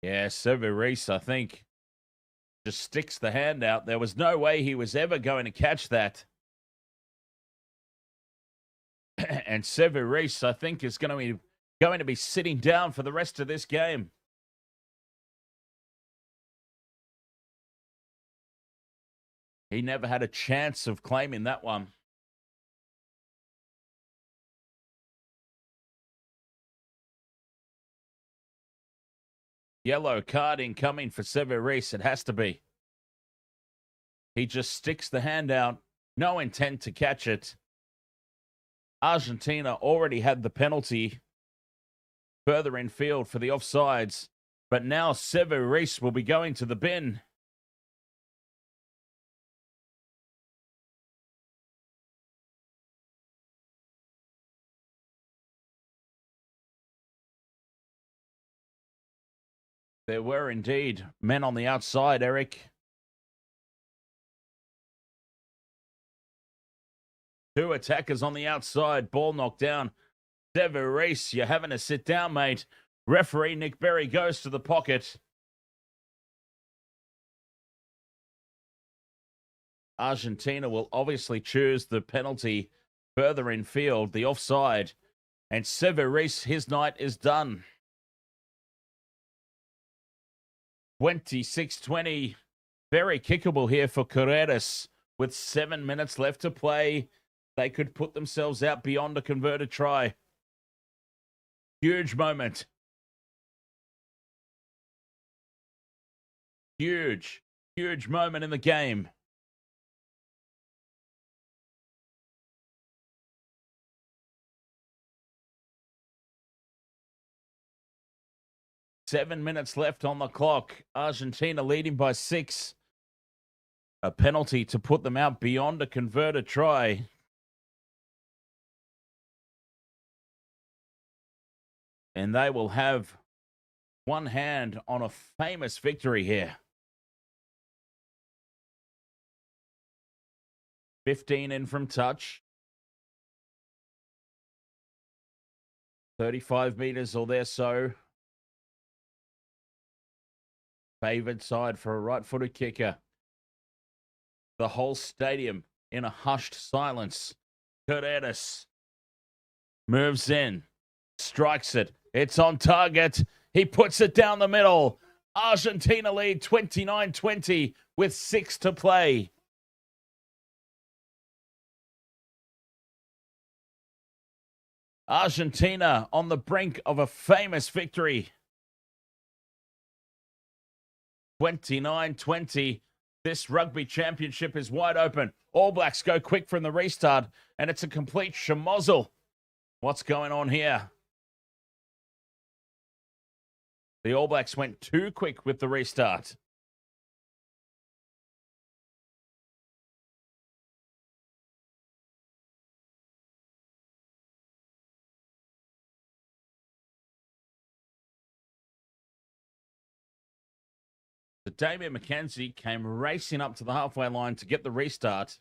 Yeah, Severis, I think, just sticks the hand out. There was no way he was ever going to catch that. And Severis, I think, is going to be sitting down for the rest of this game. He never had a chance of claiming that one. Yellow card incoming for Severis. It has to be. He just sticks the hand out. No intent to catch it. Argentina already had the penalty further in field for the offsides. But now Severis will be going to the bin. There were indeed men on the outside, Eric. Two attackers on the outside. Ball knocked down. Severis, you're having to sit down, mate. Referee Nick Berry goes to the pocket. Argentina will obviously choose the penalty further in field, the offside. And Severis, his night is done. 26-20. Very kickable here for Carreras. With 7 minutes left to play, they could put themselves out beyond a converted try. Huge moment. Huge moment in the game. Seven minutes left on the clock. Argentina leading by 6. A penalty to put them out beyond a converted try. And they will have one hand on a famous victory here. 15 in from touch. 35 meters or there so. Favoured side for a right-footed kicker. The whole stadium in a hushed silence. Carreras moves in, strikes it. It's on target. He puts it down the middle. Argentina lead 29-20 with 6 to play. Argentina on the brink of a famous victory. 29-20. This rugby championship is wide open. All Blacks go quick from the restart, and it's a complete schmozzle. What's going on here? The All Blacks went too quick with the restart. So Damien McKenzie came racing up to the halfway line to get the restart.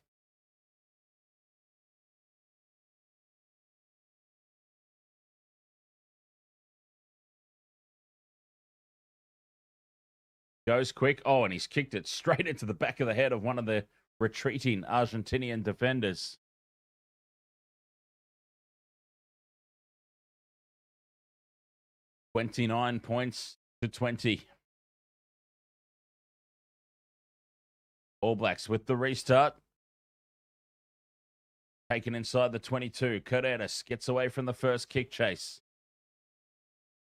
Goes quick. Oh, and he's kicked it straight into the back of the head of one of the retreating Argentinian defenders. $29 points to 20. All Blacks with the restart. Taken inside the 22. Carreras gets away from the first kick chase.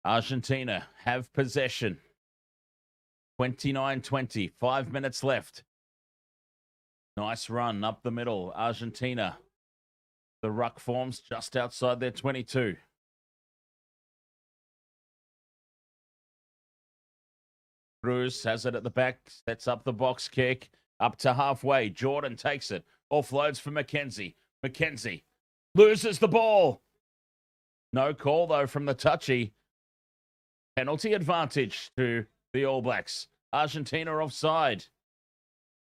Argentina have possession. 29-20. 5 minutes left. Nice run up the middle. Argentina. The ruck forms just outside their 22. Cruz has it at the back, sets up the box kick, up to halfway. Jordan takes it, offloads for McKenzie. McKenzie loses the ball. No call, though, from the touchy. Penalty advantage to the All Blacks. Argentina offside.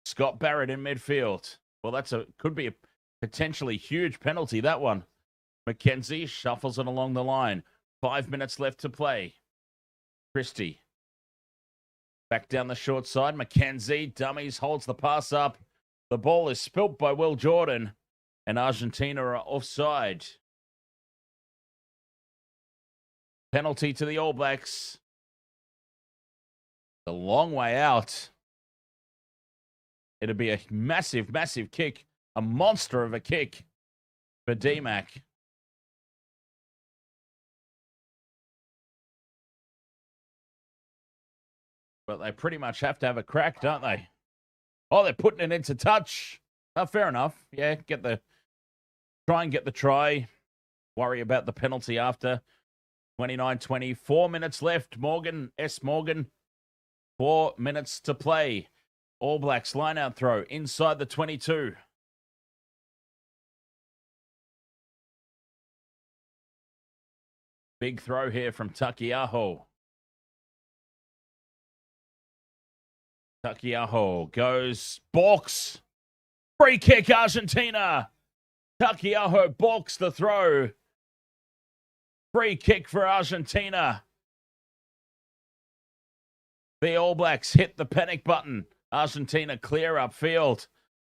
Scott Barrett in midfield. Well, could be a potentially huge penalty, that one. McKenzie shuffles it along the line. 5 minutes left to play. Christie. Back down the short side. McKenzie dummies, holds the pass up. The ball is spilt by Will Jordan. And Argentina are offside. Penalty to the All Blacks. A long way out. It'll be a massive, massive kick. A monster of a kick for D-Mac. But they pretty much have to have a crack, don't they? Oh, they're putting it into touch. Oh, fair enough. Yeah, try and get the try. Worry about the penalty after. 29-20. 4 minutes left. Morgan. 4 minutes to play. All Blacks line-out throw inside the 22. Big throw here from Takiaho. Takiaho goes, balks. Free kick, Argentina. Takiaho balks the throw. Free kick for Argentina. The All Blacks hit the panic button. Argentina clear upfield.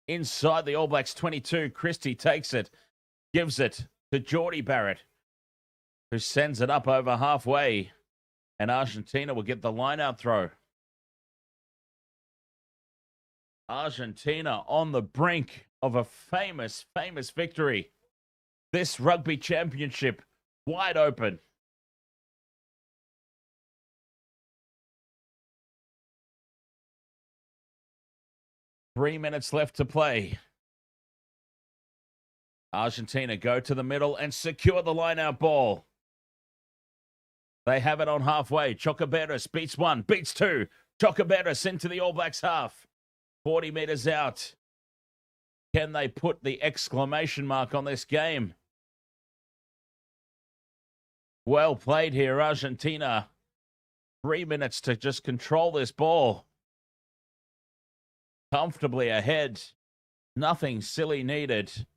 Inside the All Blacks 22, Christie takes it. Gives it to Geordie Barrett, who sends it up over halfway. And Argentina will get the line-out throw. Argentina on the brink of a famous, famous victory. This rugby championship wide open. Three minutes left to play. Argentina go to the middle and secure the line-out ball. They have it on halfway. Chocoberas beats one, beats two. Chocoberas into the All Blacks half. 40 meters out. Can they put the exclamation mark on this game? Well played here, Argentina. 3 minutes to just control this ball. Comfortably ahead. Nothing silly needed.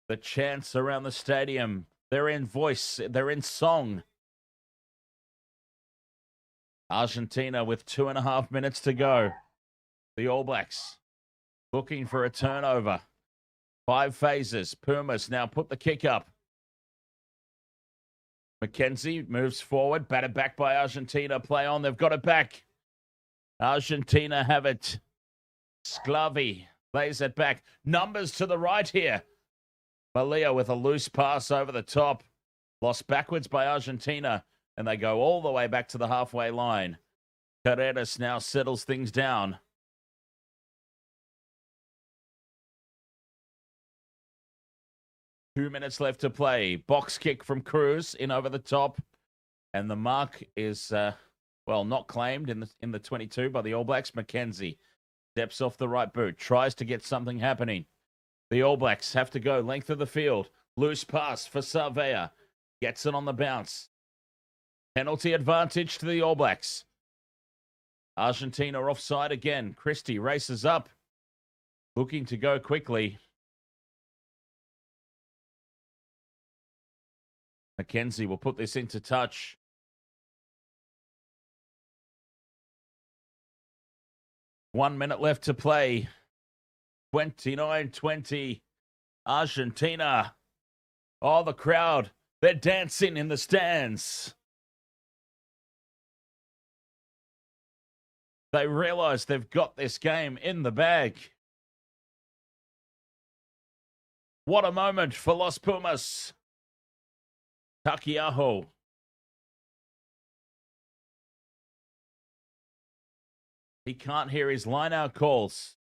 The chants around the stadium. They're in voice. They're in song. Argentina with 2.5 minutes to go. The All Blacks looking for a turnover. 5 phases. Pumas now put the kick up. McKenzie moves forward. Batted back by Argentina. Play on. They've got it back. Argentina have it. Sclavi lays it back. Numbers to the right here. Malia with a loose pass over the top. Lost backwards by Argentina. And they go all the way back to the halfway line. Carreras now settles things down. Two minutes left to play. Box kick from Cruz in over the top. And the mark is, not claimed in the 22 by the All Blacks. McKenzie steps off the right boot. Tries to get something happening. The All Blacks have to go length of the field. Loose pass for Sarvea. Gets it on the bounce. Penalty advantage to the All Blacks. Argentina offside again. Christie races up. Looking to go quickly. McKenzie will put this into touch. One minute left to play. 29-20. Argentina. Oh, the crowd. They're dancing in the stands. They realize they've got this game in the bag. What a moment for Los Pumas. Takiaho He can't hear his line-out calls.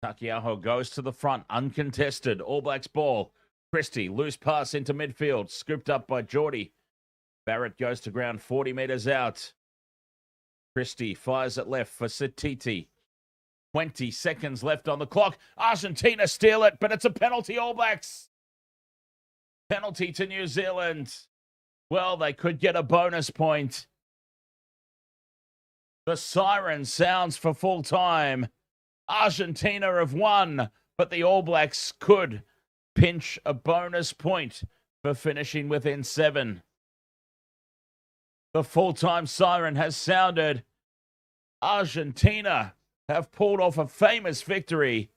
Takiaho goes to the front, uncontested. All Blacks ball. Christie, loose pass into midfield, scooped up by Geordie. Barrett goes to ground 40 metres out. Christie fires it left for Satiti. 20 seconds left on the clock. Argentina steal it, but it's a penalty, All Blacks. Penalty to New Zealand. Well, they could get a bonus point. The siren sounds for full time. Argentina have won, but the All Blacks could pinch a bonus point for finishing within 7. The full-time siren has sounded. Argentina have pulled off a famous victory.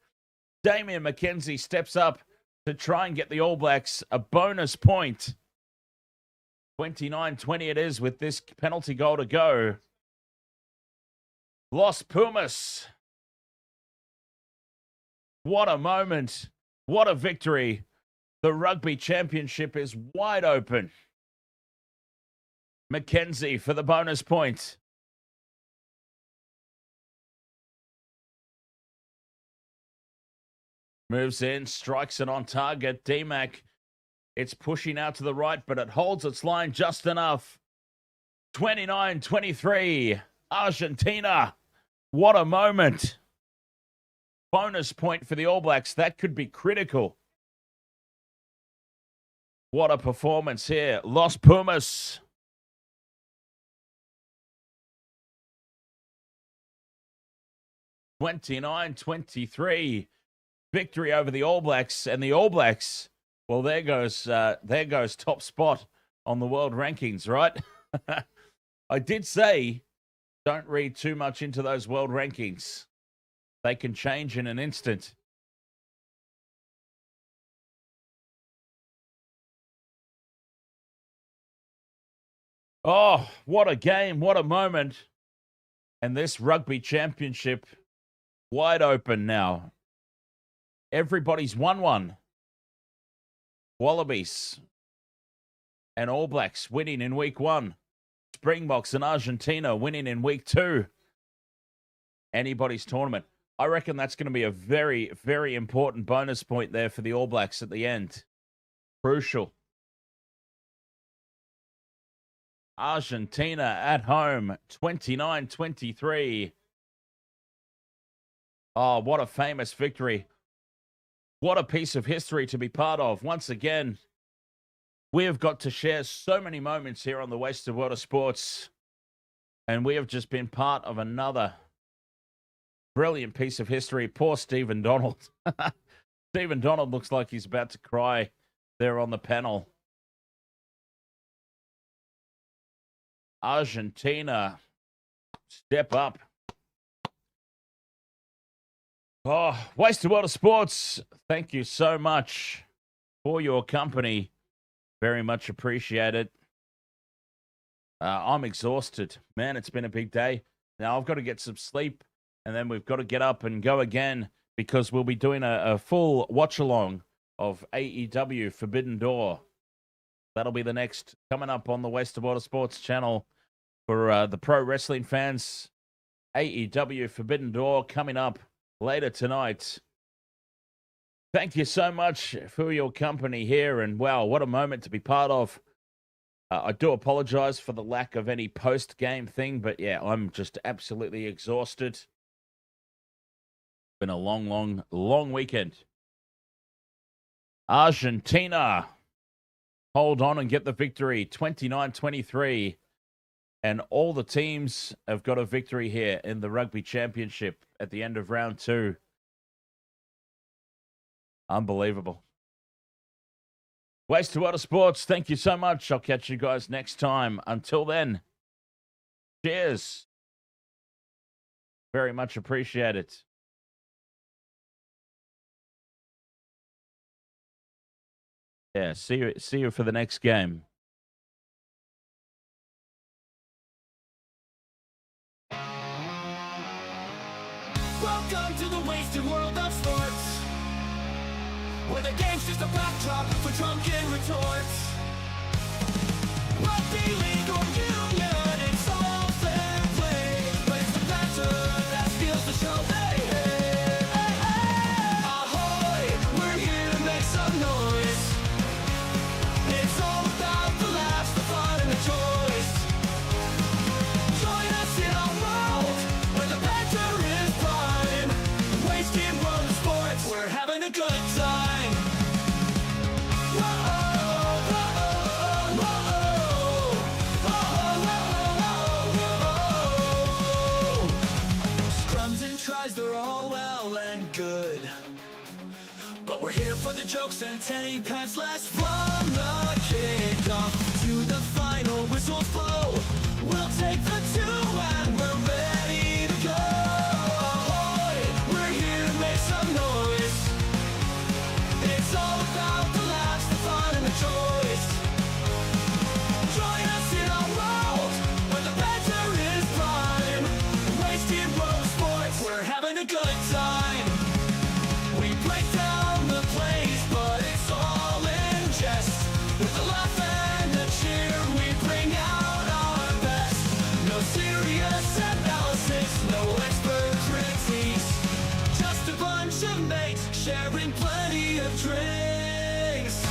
Damian McKenzie steps up to try and get the All Blacks a bonus point. 29-20 it is with this penalty goal to go. Los Pumas. What a moment. What a victory. The Rugby Championship is wide open. McKenzie for the bonus point. Moves in, strikes it on target. D-Mac, it's pushing out to the right, but it holds its line just enough. 29-23, Argentina. What a moment. Bonus point for the All Blacks. That could be critical. What a performance here. Los Pumas. (29-23) victory over the All Blacks, and the All Blacks, well, there goes top spot on the world rankings, right? I did say don't read too much into those world rankings. They can change in an instant. Oh, what a game, what a moment. And this Rugby Championship wide open now. Everybody's 1-1. Wallabies and All Blacks winning in week 1. Springboks and Argentina winning in week 2. Anybody's tournament. I reckon that's going to be a very, very important bonus point there for the All Blacks at the end. Crucial. Argentina at home, 29-23. Oh, what a famous victory. What a piece of history to be part of. Once again, we have got to share so many moments here on the Wasted World of Sports. And we have just been part of another brilliant piece of history. Poor Stephen Donald. Stephen Donald looks like he's about to cry there on the panel. Argentina, step up. Oh, Wasted World of Sports, thank you so much for your company. Very much appreciated. I'm exhausted. Man, it's been a big day. Now I've got to get some sleep, and then we've got to get up and go again because we'll be doing a full watch-along of AEW Forbidden Door. That'll be the next coming up on the Wasted World of Sports channel for the pro wrestling fans. AEW Forbidden Door coming up later tonight. Thank you so much for your company here, and wow, what a moment to be part of. I do apologize for the lack of any post-game thing, but yeah, I'm just absolutely exhausted. Been a long, long weekend. Argentina hold on and get the victory, 29-23. And all the teams have got a victory here in the Rugby Championship at the end of round 2. Unbelievable. Wasted World of Sports, thank you so much. I'll catch you guys next time. Until then, cheers. Very much appreciated. Yeah, see you for the next game. Welcome to the Wasted World of Sports. where the game's just a backdrop for drunken retorts. Rugby league or union, it's all fair play, but it's the banter that steals the show. Hey, hey, hey, hey. Ahoy, we're here to make some noise. It's all about the laughs, the fun, and the choice. Join us in our world where the banter is prime. Wasting world of sports, we're having a good time. Scrums and tries, they're all well and good, but we're here for the jokes and 10 pass last from the kickoff to the final whistles blow. We'll take the 2 and we're ready to go. Ahoy, we're here to make some noise. It's all about the laughs, the fun, and the choice. Join us in our world where the banter is prime. Wasting world of sports, we're having a good time. We break down the plays, but it's all in jest. With the laugh and the cheer, we bring out our best. No serious analysis, no expert critiques, just a bunch of mates sharing plenty of drinks.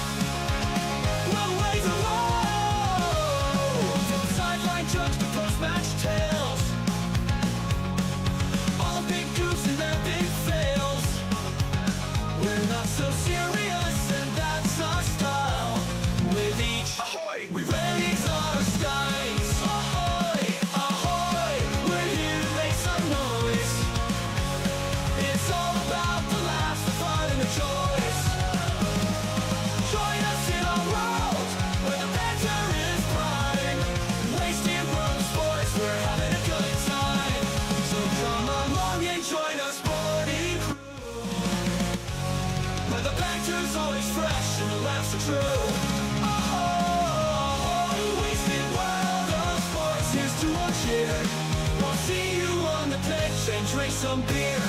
We'll wave the road, from sideline jokes to post-match tales, all big goofs and their big fails. We're not so serious, and that's our style. With each ahoy, we raise our skies. Ahoy, ahoy, we're here to make some noise. It's all about the laughs, the fun, and the choice. Join us in our world where the banter is prime. Wasting world of sports, we're having a good time. So come along and join us, sporting crew, where the banter's always fresh and the laughs are true. Oh, wasted world of sports, here's to our cheer. We'll see you on the pitch and drink some beer.